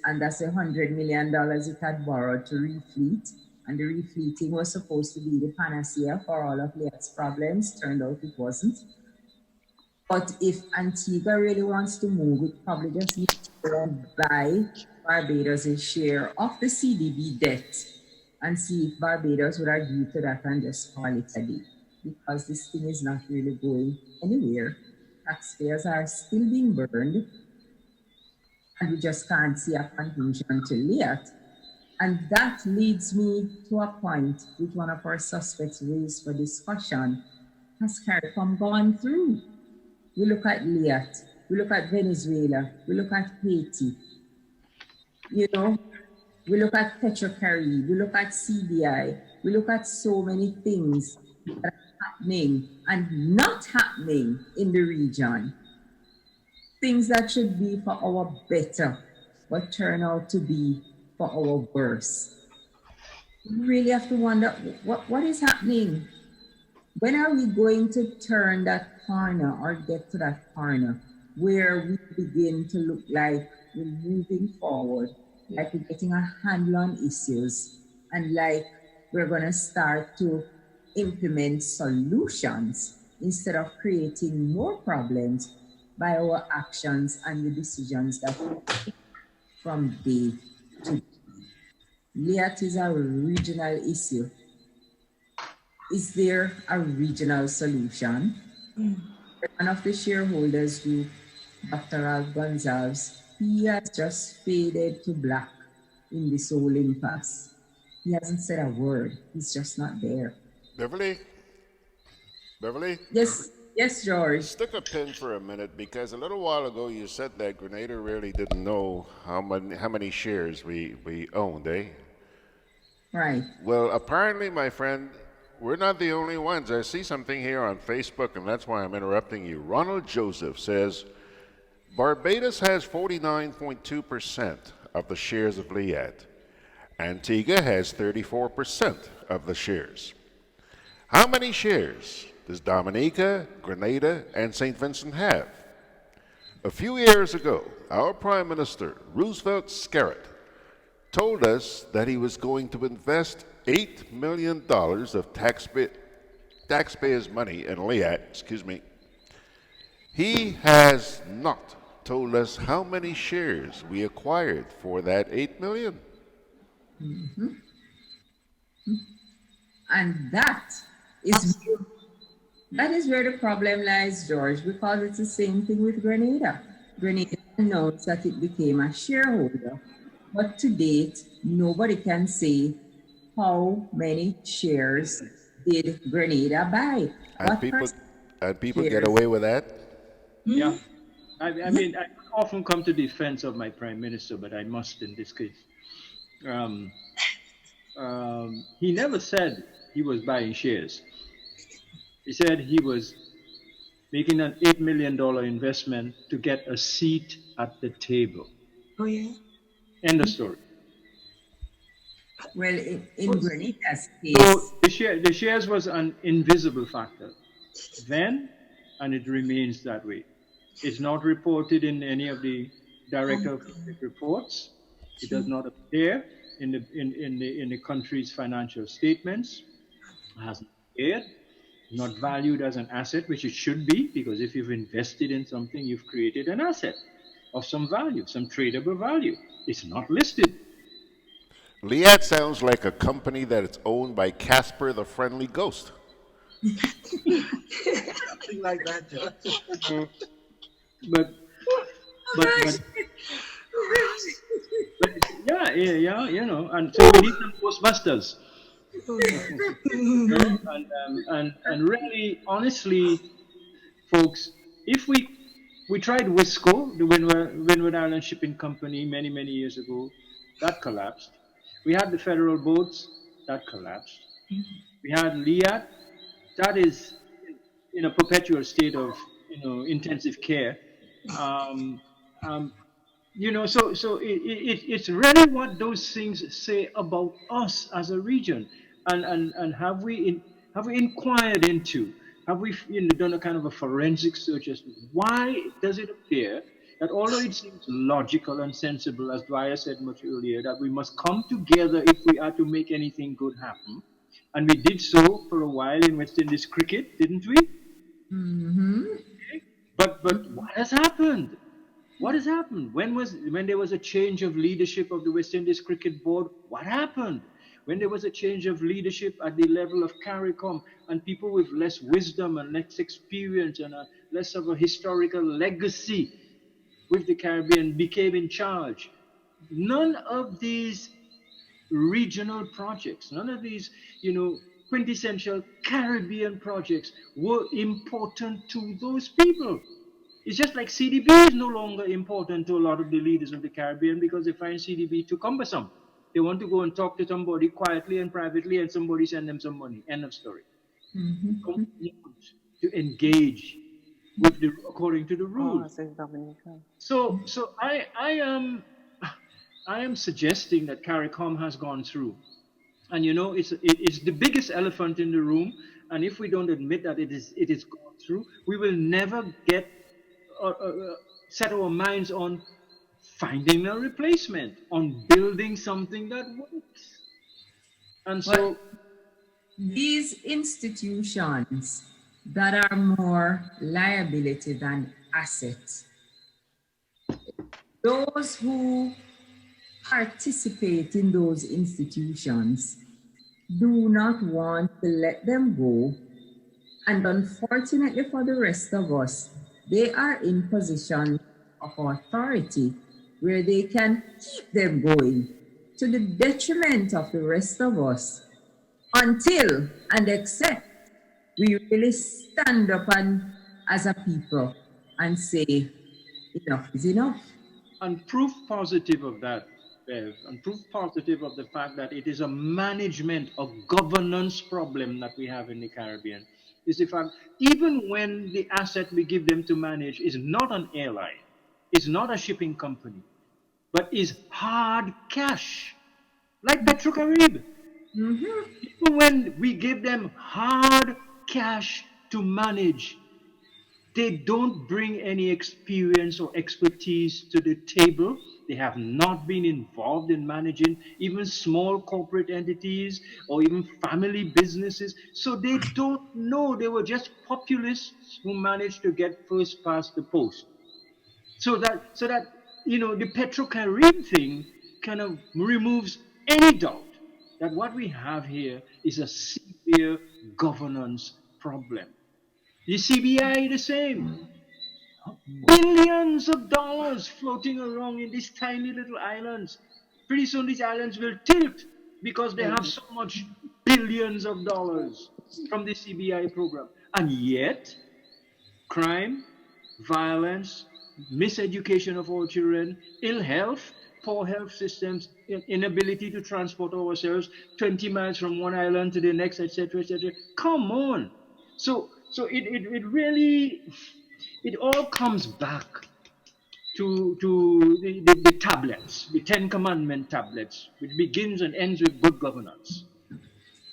and that's $100 million it had borrowed to refleet. And the refleeting was supposed to be the panacea for all of LIAT's problems. Turned out it wasn't. But if Antigua really wants to move, it probably just needs to go and buy Barbados a share of the CDB debt and see if Barbados would agree to that and just call it a day. Because this thing is not really going anywhere. Taxpayers are still being burned, and we just can't see a conclusion to LIAT. And that leads me to a point which one of our suspects raised for discussion. Has CARICOM gone through? We look at LIAT, we look at Venezuela, we look at Haiti, we look at Petrocaribe, we look at CBI, we look at so many things that are happening and not happening in the region. Things that should be for our better, but turn out to be for our worse. We really have to wonder, what is happening? When are we going to turn that corner or get to that corner where we begin to look like we're moving forward, like we're getting a handle on issues, and like we're going to start to implement solutions instead of creating more problems by our actions and the decisions that we take from day to day. LIAT is a regional issue. Is there a regional solution? One of the shareholders group, Dr. Ralph Gonzalez, he has just faded to black in this whole impasse. He hasn't said a word. He's just not there. Beverly? Yes, George. Stick a pin for a minute, because a little while ago you said that Grenada really didn't know how many shares we owned, eh? Right. Well, apparently, my friend, we're not the only ones. I see something here on Facebook, and that's why I'm interrupting you. Ronald Joseph says, Barbados has 49.2% of the shares of LIAT. Antigua has 34% of the shares. How many shares does Dominica, Grenada, and St. Vincent have? A few years ago, our Prime Minister, Roosevelt Skerritt, told us that he was going to invest $8 million of taxpayers' money in LIAT, He has not told us how many shares we acquired for that $8 million. Mm-hmm. And that is where the problem lies, George, because it's the same thing with Grenada. Grenada announced that it became a shareholder, but to date, nobody can say how many shares did Grenada buy. And people get away with that? Yeah. I mean, I often come to defense of my Prime Minister, but I must in this case. He never said he was buying shares. He said he was making an $8 million investment to get a seat at the table. Oh, yeah? End of story. Well, in Grenada's case... So the shares was an invisible factor then, and it remains that way. It's not reported in any of the director of reports. It does not appear in the country's financial statements. It hasn't appeared. Not valued as an asset, which it should be, because if you've invested in something, you've created an asset of some value, some tradable value. It's not listed. LIAT sounds like a company that is owned by Casper the Friendly Ghost. Something like that, George. But yeah, you know, and so we need some Ghostbusters. And really, honestly, folks, if we tried Wisco, the Windward Island Shipping Company, many years ago, that collapsed. We had the federal boats, that collapsed. We had LIAT, that is in a perpetual state of intensive care. So it's really what those things say about us as a region, and have we inquired into Have we done a kind of a forensic search as to why does it appear that although it seems logical and sensible, as Dwyer said much earlier, that we must come together if we are to make anything good happen, and we did so for a while in West Indies cricket, didn't we? But what has happened? What has happened? When there was a change of leadership of the West Indies Cricket Board, what happened? When there was a change of leadership at the level of CARICOM and people with less wisdom and less experience and less of a historical legacy with the Caribbean became in charge, none of these regional projects, none of these, quintessential Caribbean projects were important to those people. It's just like CDB is no longer important to a lot of the leaders of the Caribbean because they find CDB too cumbersome. They want to go and talk to somebody quietly and privately and somebody send them some money. End of story. Don't want to engage with according to the rules. So I am suggesting that CARICOM has gone through. And it's the biggest elephant in the room. And if we don't admit that it is gone through, we will never get set our minds on finding a replacement, on building something that works. And so these institutions that are more liability than assets, those who participate in those institutions do not want to let them go. And unfortunately for the rest of us, they are in position of authority where they can keep them going to the detriment of the rest of us until and except we really stand up as a people and say, enough is enough. And proof positive of that, Bev, and proof positive of the fact that it is a management, a governance problem that we have in the Caribbean, is the fact, even when the asset we give them to manage is not an airline, is not a shipping company, but is hard cash, like Petrocarib. Even when we give them hard cash to manage, they don't bring any experience or expertise to the table. They have not been involved in managing even small corporate entities or even family businesses. So they don't know. They were just populists who managed to get first past the post. So that the Petrocarib thing kind of removes any doubt that what we have here is a severe governance problem. The CBI, the same. Billions of dollars floating around in these tiny little islands. Pretty soon these islands will tilt because they have so much billions of dollars from the CBI program. And yet, crime, violence, miseducation of our children, ill health, poor health systems, inability to transport ourselves 20 miles from one island to the next, etc., etc. Come on. So it really, it all comes back to the tablets, the 10 Commandment tablets, which begins and ends with good governance.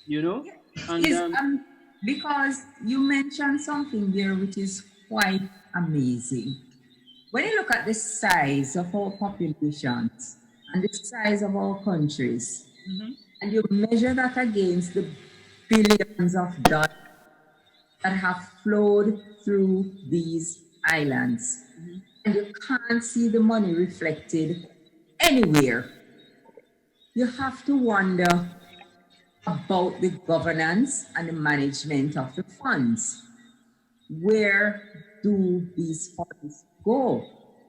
And because you mentioned something there which is quite amazing. When you look at the size of our populations and the size of our countries, and you measure that against the billions of dollars that have flowed through these islands, and you can't see the money reflected anywhere, you have to wonder about the governance and the management of the funds. Where do these funds go?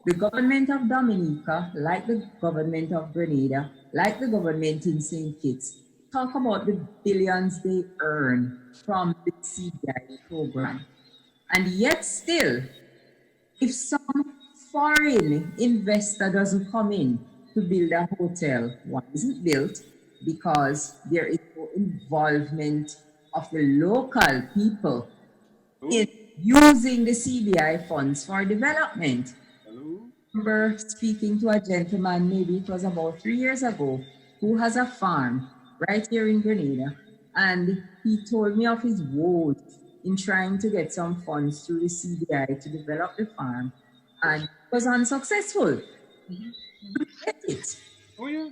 The government of Dominica, like the government of Grenada, like the government in St. Kitts, talk about the billions they earn from the CBI program. And yet still, if some foreign investor doesn't come in to build a hotel, one isn't built because there is no involvement of the local people in using the CBI funds for development. I remember speaking to a gentleman, maybe it was about 3 years ago, who has a farm right here in Grenada, and he told me of his woes in trying to get some funds through the CBI to develop the farm, and was unsuccessful. We get it. Oh, yeah.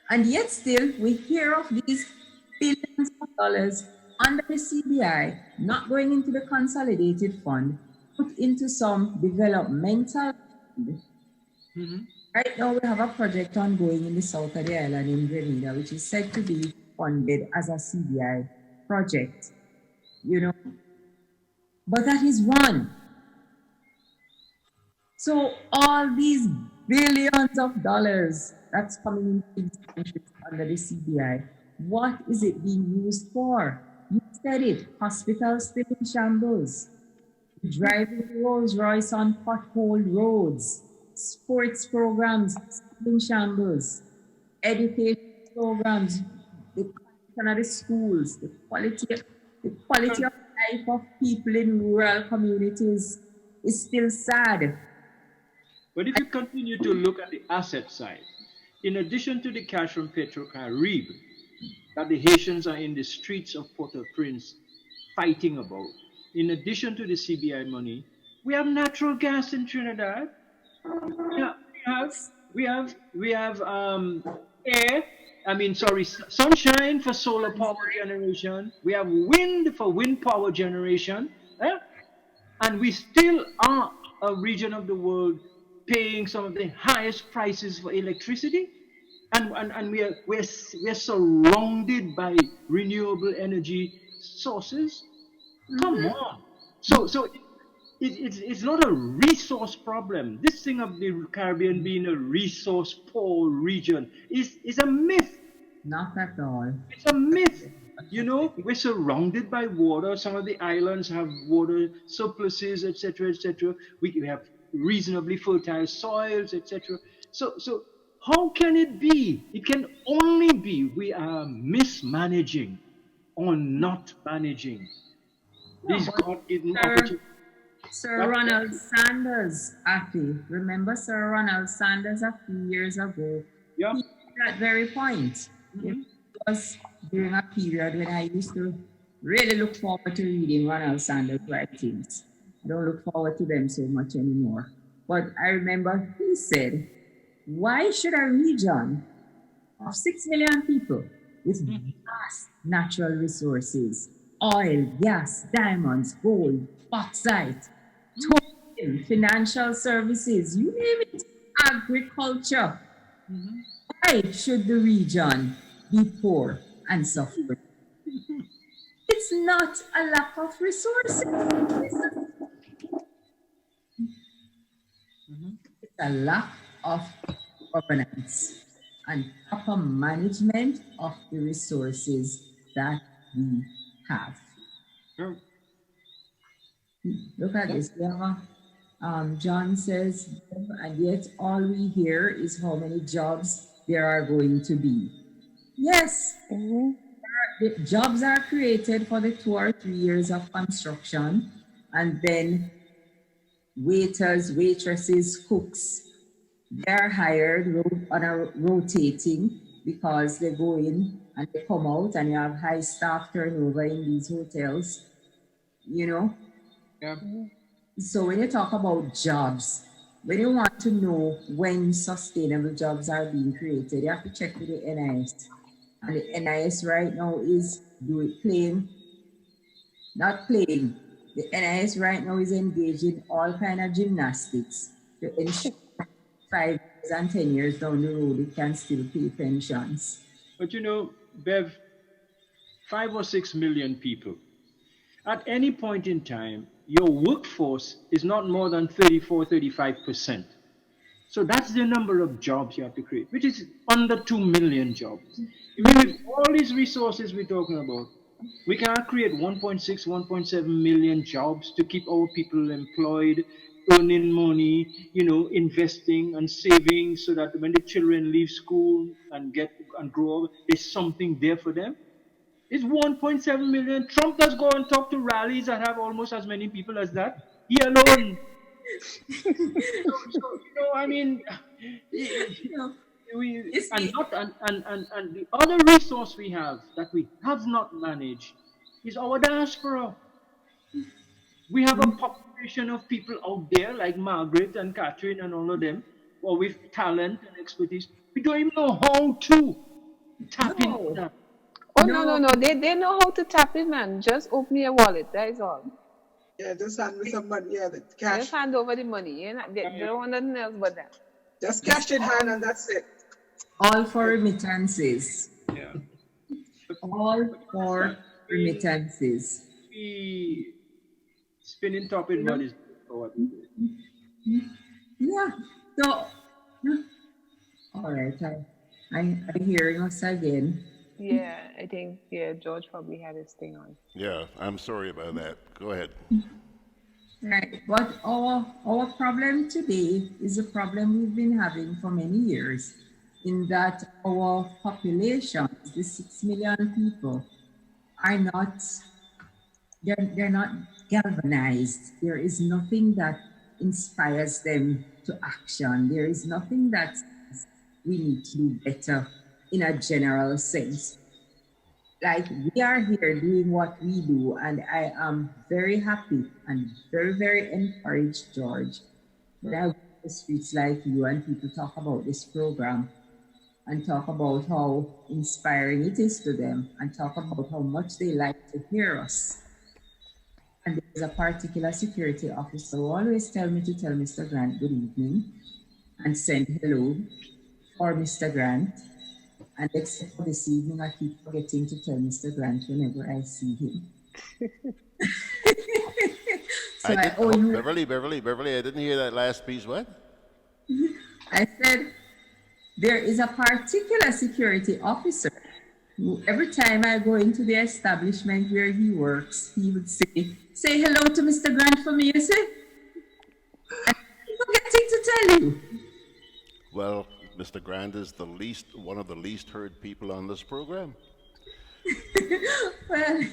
And yet still, we hear of these billions of dollars under the CBI not going into the consolidated fund, put into some developmental fund. Right now, we have a project ongoing in the south of the island in Grenada, which is said to be funded as a CBI project, you know. But that is one. So all these billions of dollars that's coming into these countries under the CBI, what is it being used for? You said it, hospitals still in shambles, driving Rolls Royce on potholed roads, sports programs still in shambles, education programs, the condition of the schools, the quality of life of people in rural communities is still sad. But if you continue to look at the asset side, in addition to the cash from Petrocaribe that the Haitians are in the streets of Port-au-Prince fighting about, in addition to the CBI money, we have natural gas in Trinidad. We have sunshine for solar power generation. We have wind for wind power generation. And we still are a region of the world paying some of the highest prices for electricity. And we're surrounded by renewable energy sources. Come on. So it's not a resource problem. This thing of the Caribbean being a resource poor region is a myth. Not at all. It's a myth. You know, we're surrounded by water. Some of the islands have water surpluses, etc., etc. We have reasonably fertile soils, etc. So how can it be? It can only be we are mismanaging or not managing these God-given opportunities. Sir Ronald Sanders, Afi, remember Sir Ronald Sanders a few years ago? Yeah. He made that very point. It was during a period when I used to really look forward to reading Ronald Sanders' writings. I don't look forward to them so much anymore. But I remember he said, why should a region of 6 million people with vast natural resources, oil, gas, diamonds, gold, bauxite, tourism, financial services, you name it, agriculture, why should the region be poor and suffer? It's not a lack of resources. It's a lack of governance and proper management of the resources that we have. Look at this. John says, and yet all we hear is how many jobs there are going to be. Yes, the jobs are created for the 2 or 3 years of construction, and then waiters, waitresses, cooks, they're hired on a rotating because they go in and they come out, and you have high staff turnover in these hotels, you know. Yeah. So when you talk about jobs, when you want to know when sustainable jobs are being created, you have to check with the NIS. And the NIS right now is not playing. The NIS right now is engaged in all kind of gymnastics to ensure 5 years and 10 years down the road it can still pay pensions. But you know, Bev, 5 or 6 million people. At any point in time, your workforce is not more than 34, 35%. So that's the number of jobs you have to create, which is under 2 million jobs. With all these resources we're talking about, we cannot create 1.6, 1.7 million jobs to keep our people employed, earning money, you know, investing and saving so that when the children leave school and grow up, there's something there for them. It's 1.7 million. Trump does go and talk to rallies that have almost as many people as that. He alone. So, you know, I mean, and the other resource we have that we have not managed is our diaspora. We have a population of people out there like Margaret and Catherine and all of them, or with talent and expertise. We don't even know how to tap into that. Oh, no. They know how to tap it, man. Just open your wallet. That is all. Yeah, just hand me some money. Yeah, the cash. Just hand over the money. They don't want nothing else but that. Just cash in hand and that's it. All for remittances. Yeah. All for remittances. We spinning top in mud is for what we do. Yeah. So, all right. I'm hearing us again. Yeah, I think George probably had his thing on. Yeah, I'm sorry about that. Go ahead. Right. But our problem today is a problem we've been having for many years, in that our population, the 6 million people, are not, they're not galvanized. There is nothing that inspires them to action. There is nothing that says we need to do better in a general sense. Like, we are here doing what we do, and I am very happy and very, very encouraged, George, when I walk the streets like you and people talk about this program and talk about how inspiring it is to them and talk about how much they like to hear us. And there's a particular security officer who always tell me to tell Mr. Grant good evening and send hello for Mr. Grant. And except for this evening, I keep forgetting to tell Mr. Grant whenever I see him. So I owe you. Beverly, I didn't hear that last piece. What? I said, there is a particular security officer who, every time I go into the establishment where he works, he would say hello to Mr. Grant for me, you see? I keep forgetting to tell you. Well, Mr. Grant is one of the least heard people on this program. Well,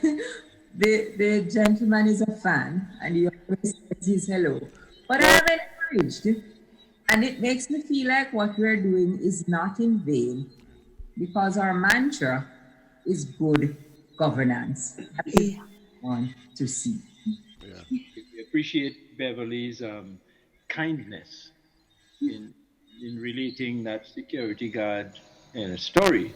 the gentleman is a fan, and he always says his hello. But I'm encouraged, and it makes me feel like what we're doing is not in vain, because our mantra is good governance. That's what we want to see. Yeah. We appreciate Beverly's kindness in relating that security guard story.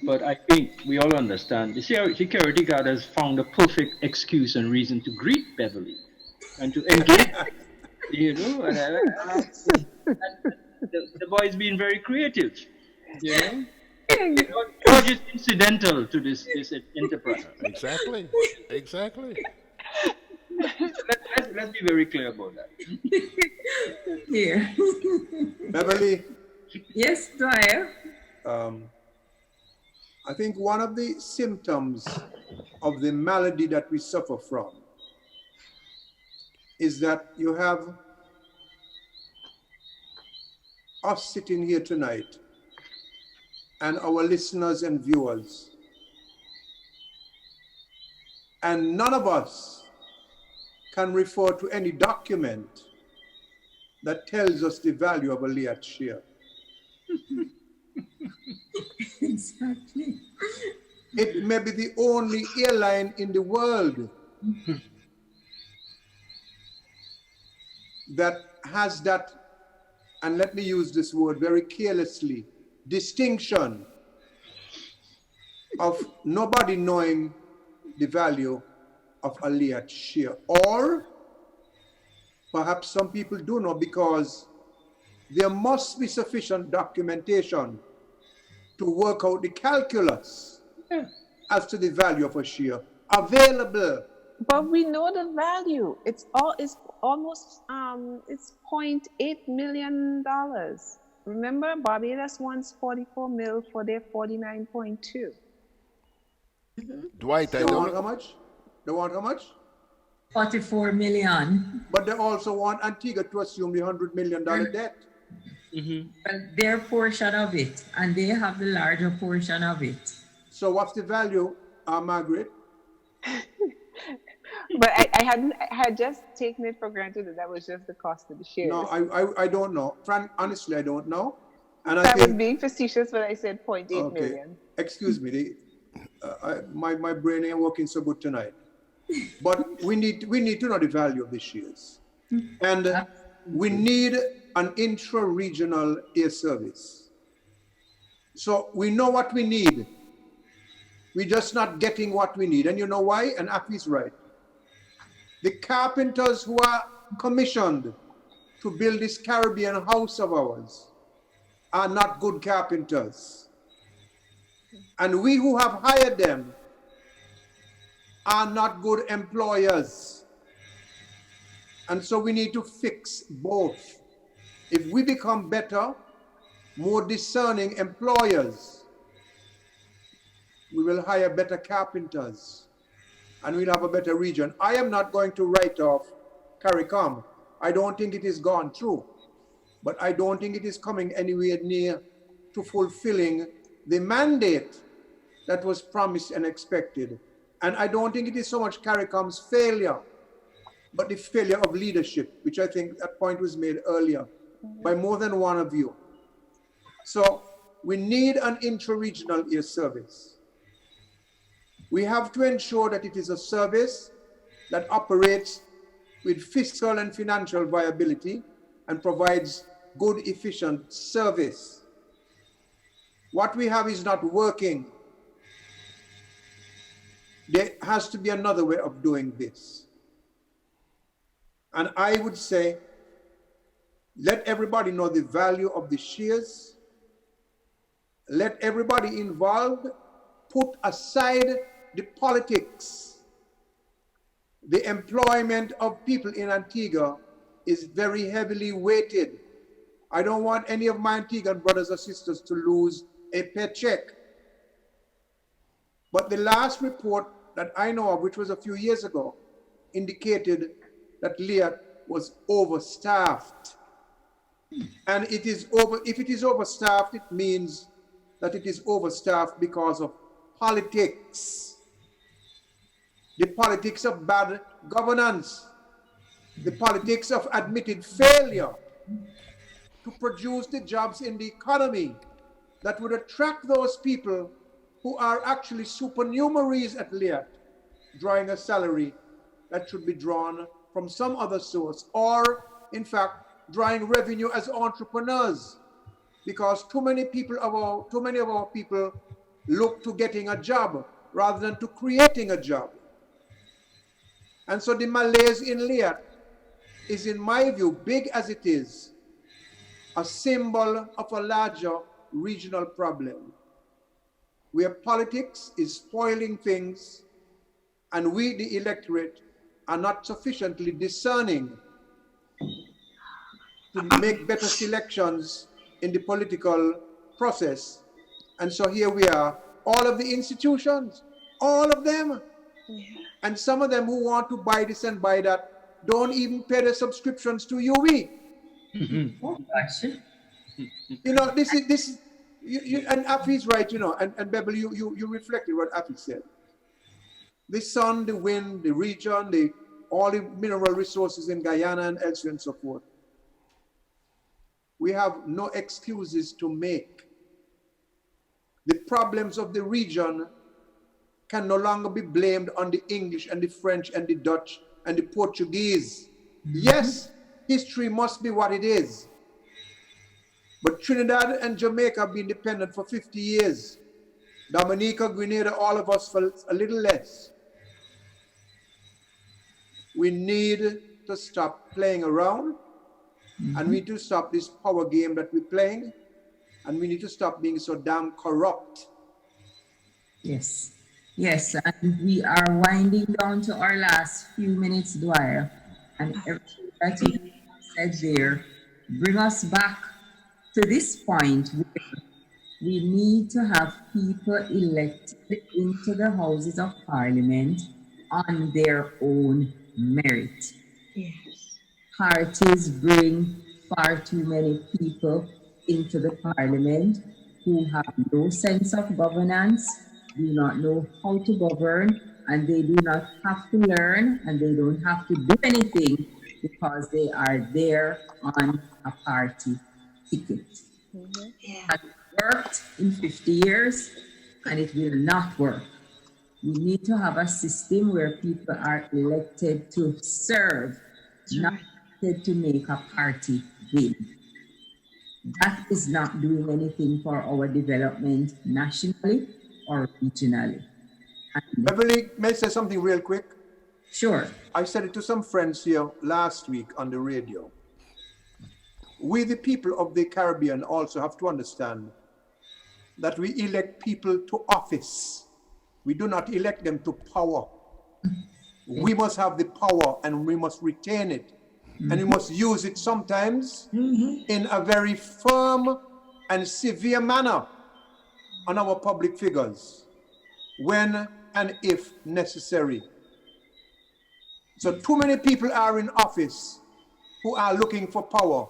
But I think we all understand the security guard has found a perfect excuse and reason to greet Beverly and to engage, and the boy's been very creative, George is incidental to this enterprise. Exactly. Let's be very clear about that. Here. Beverly. Yes, Dwyer. I think one of the symptoms of the malady that we suffer from is that you have us sitting here tonight and our listeners and viewers, and none of us can refer to any document that tells us the value of a LIAT share. Exactly. It may be the only airline in the world that has that, and let me use this word very carelessly, distinction of nobody knowing the value of a LIAT share. Or perhaps some people do know, because there must be sufficient documentation to work out the calculus as to the value of a share available. But we know the value. It's almost it's $0.8 million. Remember, Barbados wants 44 mil for their 49.2. Dwight, They want how much? They want how much? 44 million. But they also want Antigua to assume the $100 million debt. Well, their portion of it, and they have the larger portion of it. So what's the value, Margaret? But I had just taken it for granted that was just the cost of the shares. No, I don't know. Honestly, I don't know. And I was being facetious when I said 0.8 million. Excuse me, my brain ain't working so good tonight. But we need to know the value of the shares. And we need an intra-regional air service. So we know what we need. We're just not getting what we need. And you know why? And Afi's right. The carpenters who are commissioned to build this Caribbean house of ours are not good carpenters. And we who have hired them are not good employers. And so we need to fix both. If we become better, more discerning employers, we will hire better carpenters and we'll have a better region. I am not going to write off CARICOM. I don't think it is gone through, but I don't think it is coming anywhere near to fulfilling the mandate that was promised and expected. And I don't think it is so much CARICOM's failure, but the failure of leadership, which I think that point was made earlier by more than one of you. So we need an intra-regional air service. We have to ensure that it is a service that operates with fiscal and financial viability and provides good, efficient service. What we have is not working. There has to be another way of doing this. And I would say, let everybody know the value of the shares. Let everybody involved put aside the politics. The employment of people in Antigua is very heavily weighted. I don't want any of my Antiguan brothers or sisters to lose a paycheck. But the last report that I know of, which was a few years ago, indicated that LIAT was overstaffed. And it is if it is overstaffed, it means that it is overstaffed because of politics. The politics of bad governance, the politics of admitted failure to produce the jobs in the economy that would attract those people who are actually supernumeraries at LIAT, drawing a salary that should be drawn from some other source, or in fact, drawing revenue as entrepreneurs, because too many of our people look to getting a job rather than to creating a job. And so the malaise in LIAT is, in my view, big as it is, a symbol of a larger regional problem, where politics is spoiling things and we, the electorate, are not sufficiently discerning to make better selections in the political process. And so here we are, all of the institutions, all of them, and some of them who want to buy this and buy that don't even pay their subscriptions to UE. Oh, gosh. You know, this is and Afi's right, you know, and Beverley, you reflected what Afi said. The sun, the wind, the region, all the mineral resources in Guyana and elsewhere and so forth. We have no excuses to make. The problems of the region can no longer be blamed on the English and the French and the Dutch and the Portuguese. Yes, history must be what it is. But Trinidad and Jamaica have been independent for 50 years. Dominica, Grenada, all of us for a little less. We need to stop playing around, and we need to stop this power game that we're playing, and we need to stop being so damn corrupt. Yes. Yes, and we are winding down to our last few minutes, Dwyer, and everything that you said there bring us back to this point where we need to have people elected into the Houses of Parliament on their own merit. Yes. Parties bring far too many people into the Parliament who have no sense of governance, do not know how to govern, and they do not have to learn, and they don't have to do anything because they are there on a party ticket. Yeah. It worked in 50 years, and it will not work We need to have a system where people are elected to serve, not elected to make a party win. That is not doing anything for our development nationally or regionally. Beverly, may I say something real quick? Sure. I said it to some friends here last week on the radio. We, the people of the Caribbean, also have to understand that we elect people to office. We do not elect them to power. We must have the power and we must retain it. And we must use it sometimes in a very firm and severe manner on our public figures, when and if necessary. So too many people are in office who are looking for power,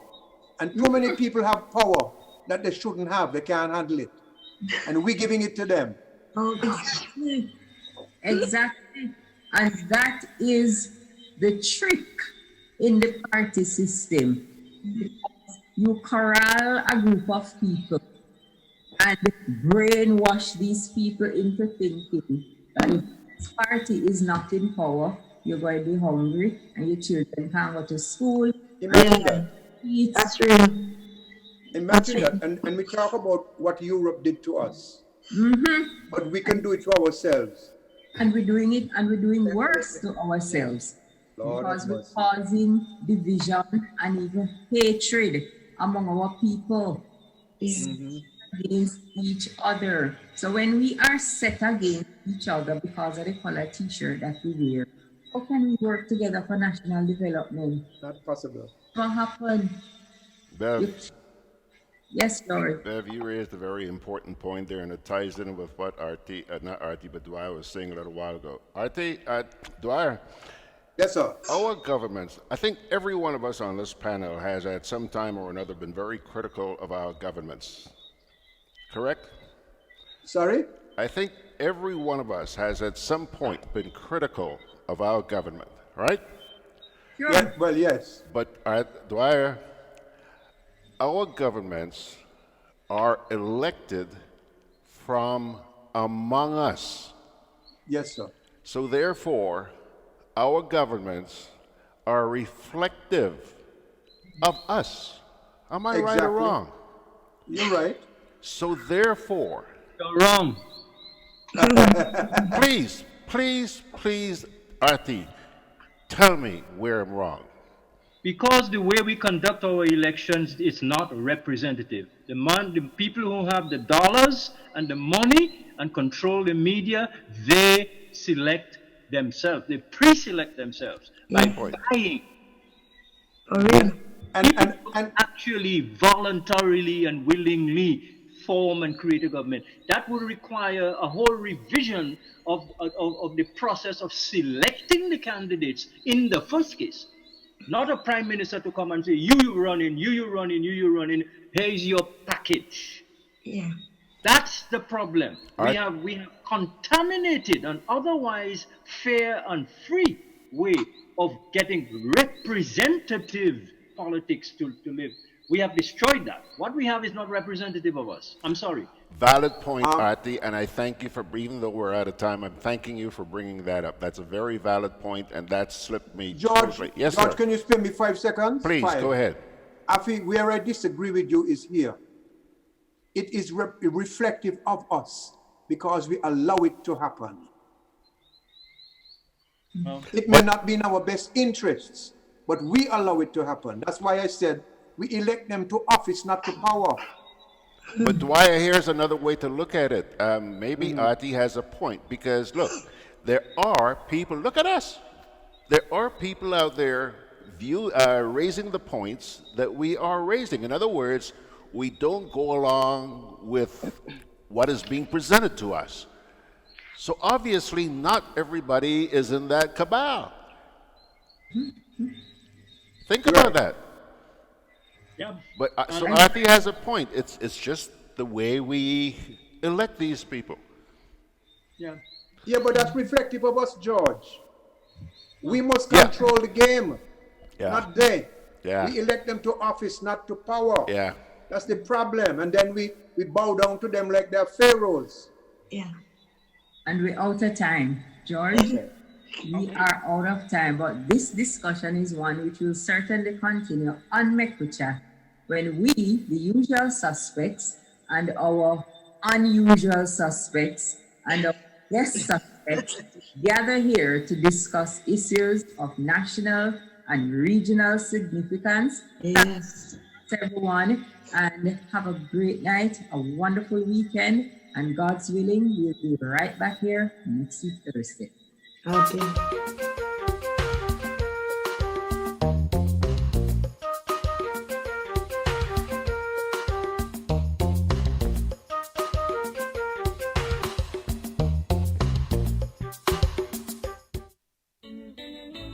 and too many people have power that they shouldn't have. They can't handle it. And we're giving it to them. Exactly. And that is the trick in the party system. Because you corral a group of people and brainwash these people into thinking that if this party is not in power, you're going to be hungry and your children can't go to school. Imagine that. Eat. That's real. Imagine that. And we talk about what Europe did to us. But we can do it to ourselves. And we're doing it, and we're doing worse to ourselves. Lord, because we're causing division and even hatred among our people against each other. So when we are set against each other because of the color t-shirt that we wear, how can we work together for national development? Not possible. What happened? Bev, yes, Lord. Bev, you raised a very important point there, and it ties in with what not Artie, but Dwyer was saying a little while ago. Dwyer. Yes, sir. Our governments, I think every one of us on this panel has at some time or another been very critical of our governments. Correct? Sorry? I think every one of us has at some point been critical of our government, right? Sure. Yeah, well, yes. But Dwyer, our governments are elected from among us. Yes, sir. So therefore, our governments are reflective of us. Am I right or wrong? You're right. So therefore, you're wrong. please, Artie, tell me where I'm wrong. Because the way we conduct our elections is not representative. The people who have the dollars and the money and control the media, they select themselves. They pre-select themselves by buying. And actually voluntarily and willingly form and create a government. That would require a whole revision of the process of selecting the candidates in the first case. Not a prime minister to come and say, you run in, you run in, here's your package. Yeah. That's the problem. We have contaminated an otherwise fair and free way of getting representative politics to live. We have destroyed that. What we have is not representative of us. I'm sorry. Valid point, Artie, and I thank you for, even though we're out of time, I'm thanking you for bringing that up. That's a very valid point, and that slipped me. George, yes, George, sir. Can you spare me 5 seconds? Please, go ahead. I think where I disagree with you is here. It is reflective of us because we allow it to happen. It may not be in our best interests, but we allow it to happen. That's why I said we elect them to office, not to power. But Dwyer, here's another way to look at it. Maybe Artie has a point, because look, there are people, look at us. There are people out there raising the points that we are raising. In other words, we don't go along with what is being presented to us. So obviously not everybody is in that cabal. Think about that. Yeah. But so Artie has a point. It's just the way we elect these people. Yeah. Yeah, but that's reflective of us, George. We must control the game, not they. Yeah. We elect them to office, not to power. Yeah. That's the problem. And then we bow down to them like they're pharaohs. Yeah. And we're out of time. George, we are out of time, but this discussion is one which will certainly continue on Mek We Chat when we, the usual suspects, and our unusual suspects, and our guest suspects gather here to discuss issues of national and regional significance. Yes. Thanks everyone, and have a great night, a wonderful weekend, and God's willing, we'll be right back here next week Thursday. Okay.